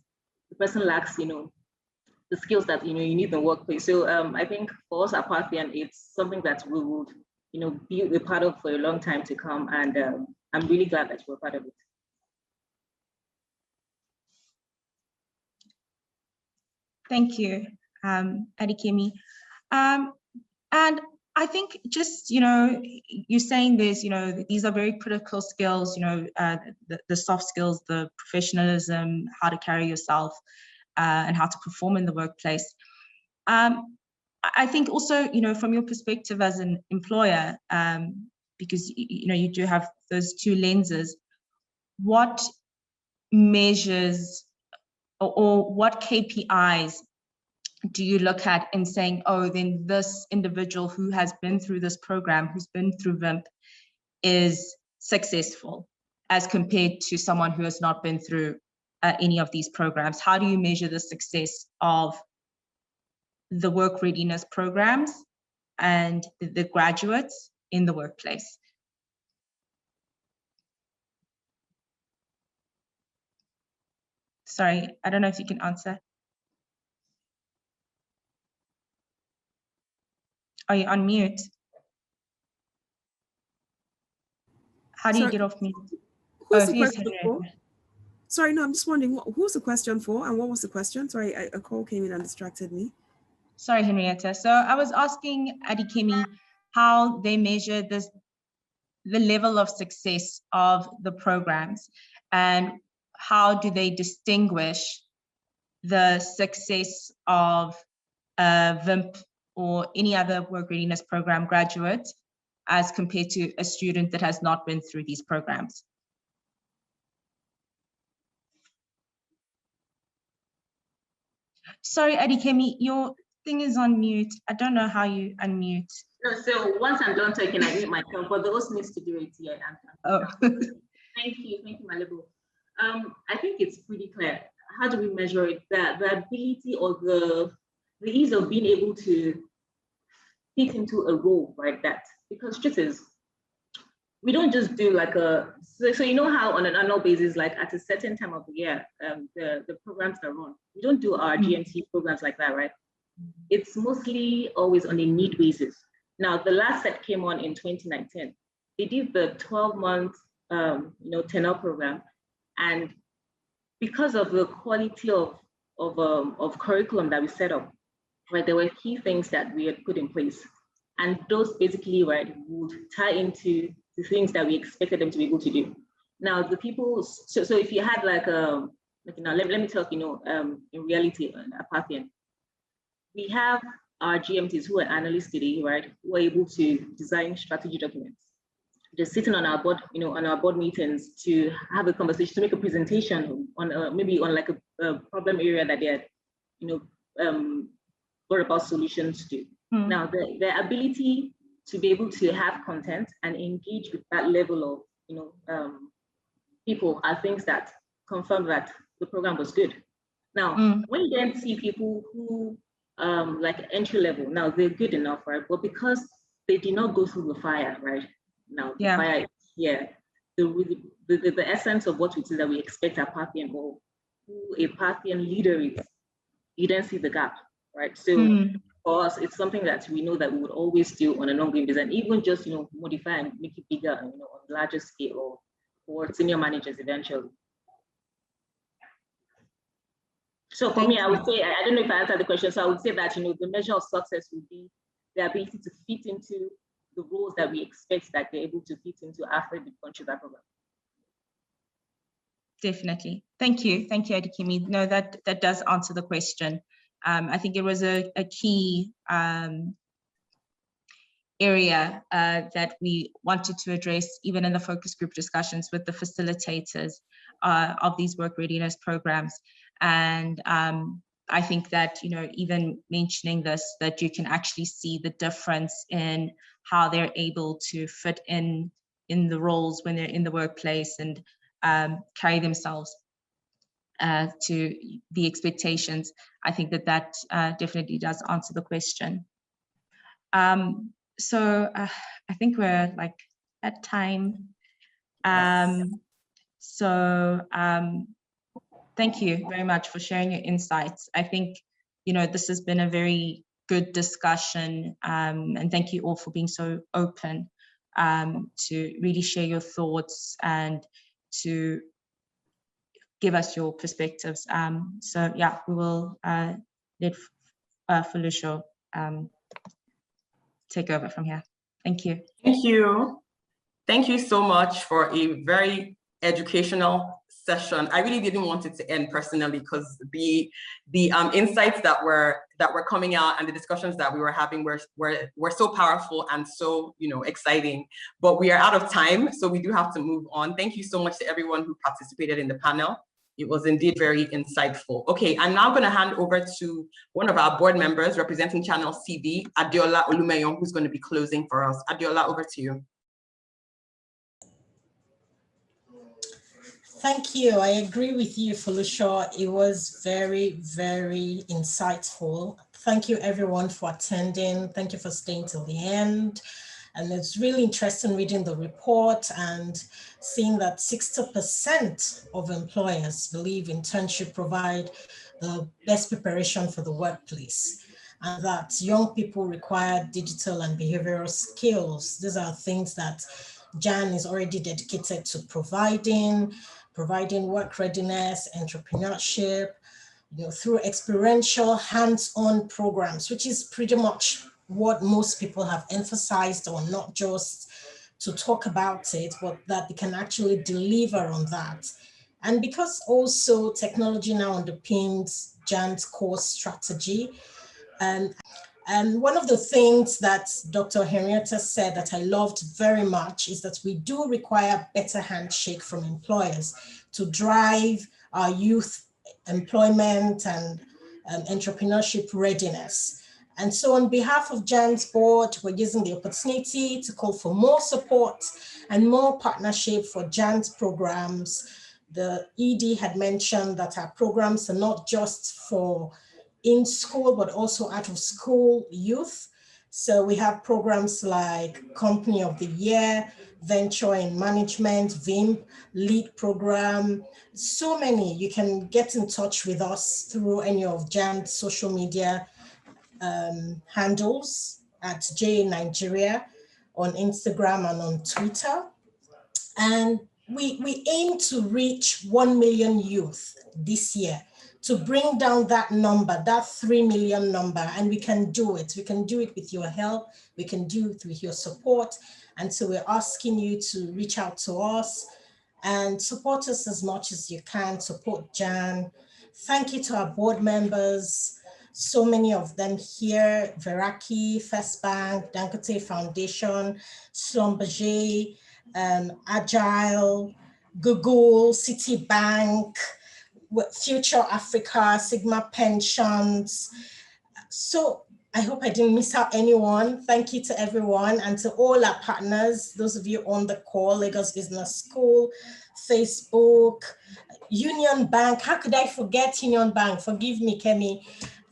the person lacks, the skills that, you need in the workplace. So I think for us at Parthian, it's something that we would, be a part of for a long time to come. And I'm really glad that we're part of it. Thank you, Adekemi. And I think just, you're saying this, these are very critical skills, the soft skills, the professionalism, how to carry yourself, and how to perform in the workplace. I think also, from your perspective as an employer, because, you do have those two lenses, what measures or what KPIs do you look at in saying, oh, then this individual who has been through this program, who's been through VIMP, is successful as compared to someone who has not been through any of these programs? How do you measure the success of the work readiness programs and the graduates in the workplace? Sorry, I don't know if you can answer. Are you on mute? How do you get off mute? Who's the question for? Sorry, no, I'm just wondering, who's the question for and what was the question? Sorry, a call came in and distracted me. Sorry, Henrietta. So I was asking Adikemi how they measure the level of success of the programs, and how do they distinguish the success of VIMP or any other work readiness program graduate as compared to a student that has not been through these programs? Sorry, Adikemi, your thing is on mute. I don't know how you unmute. No, so once I'm done talking, I mute myself, but the host needs to do it here. Oh. Thank you, Malevo. I think it's pretty clear. How do we measure it? The ability or the ease of being able to fit into a role like that. Because truth is, we don't just do like so you know how on an annual basis, like at a certain time of the year, the programs are run. We don't do our GMT programs like that, right? It's mostly always on a need basis. Now, the last set came on in 2019. They did the 12-month tenure program, and because of the quality of curriculum that we set up, right, there were key things that we had put in place, and those basically, right, would tie into the things that we expected them to be able to do. Now, the people, so if you had like let me talk, in reality, Apathian, we have our GMTs who are analysts today, right, who are able to design strategy documents. They're sitting on our board, on our board meetings to have a conversation, to make a presentation on maybe on like a problem area that they're, thought about solutions to. Now, the ability to be able to have content and engage with that level of, people are things that confirm that the program was good. Now, when you then see people who like entry level, now they're good enough, right? But because they did not go through the fire, right? Now, the fire, the essence of what it is that we expect a Parthian or who a Parthian leader is, you then see the gap, right? So for us, it's something that we know that we would always do on an ongoing basis, and even just modify and make it bigger, on a larger scale, or for senior managers eventually. So for me, I would say, I don't know if I answered the question, so I would say that the measure of success would be the ability to fit into the roles that we expect that they're able to fit into after the country that program. Definitely. Thank you, Adikemi. No, that does answer the question. I think it was a key area that we wanted to address even in the focus group discussions with the facilitators of these work readiness programs. And I think that, even mentioning this, that you can actually see the difference in how they're able to fit in the roles when they're in the workplace and carry themselves to the expectations. I think that definitely does answer the question. So I think we're like at time. Thank you very much for sharing your insights. I think, this has been a very good discussion, and thank you all for being so open to really share your thoughts and to give us your perspectives. So yeah, we will let Felicia take over from here. Thank you. Thank you. Thank you so much for a very educational session. I really didn't want it to end personally, because the insights that were coming out and the discussions that we were having were so powerful and so exciting. But we are out of time, so we do have to move on. Thank you so much to everyone who participated in the panel. It was indeed very insightful. Okay, I'm now going to hand over to one of our board members representing Channel CV, Adiola Olumeyon, who's going to be closing for us. Adiola, over to you. Thank you. I agree with you, Felucia. It was very, very insightful. Thank you, everyone, for attending. Thank you for staying till the end. And it's really interesting reading the report and seeing that 60% of employers believe internship provide the best preparation for the workplace, and that young people require digital and behavioral skills. These are things that Jan is already dedicated to providing work readiness, entrepreneurship, through experiential hands-on programs, which is pretty much what most people have emphasized on, not just to talk about it, but that they can actually deliver on that. And because also technology now underpins Jan's core strategy, and one of the things that Dr. Henrietta said that I loved very much is that we do require better handshake from employers to drive our youth employment and entrepreneurship readiness. And so on behalf of Jan's board, we're using the opportunity to call for more support and more partnership for Jan's programs. The ED had mentioned that our programs are not just for in school, but also out of school youth. So we have programs like Company of the Year, Venture in Management, VIMP, LEAD program, so many. You can get in touch with us through any of Jan's social media handles at JA Nigeria on Instagram and on Twitter. And we aim to reach 1 million youth this year, to bring down that number, that 3 million number, and we can do it. We can do it with your help. We can do it with your support. And so we're asking you to reach out to us and support us as much as you can, support Jan. Thank you to our board members, so many of them here, Veraki, First Bank, Dangote Foundation, Schlumberger, Agile, Google, Citibank, Future Africa, Sigma Pensions. So I hope I didn't miss out anyone. Thank you to everyone and to all our partners, those of you on the call, Lagos Business School, Facebook, Union Bank. How could I forget Union Bank? Forgive me, Kemi.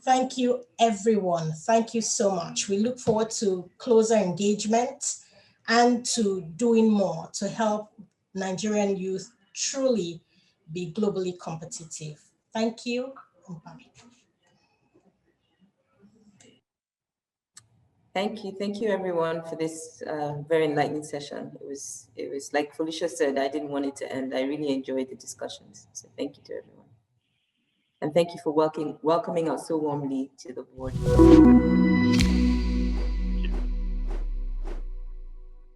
Thank you, everyone. Thank you so much. We look forward to closer engagement and to doing more to help Nigerian youth truly be globally competitive. Thank you. Thank you everyone for this very enlightening session. It was like Felicia said, I didn't want it to end. I really enjoyed the discussions. So thank you to everyone. And thank you for welcoming us so warmly to the board.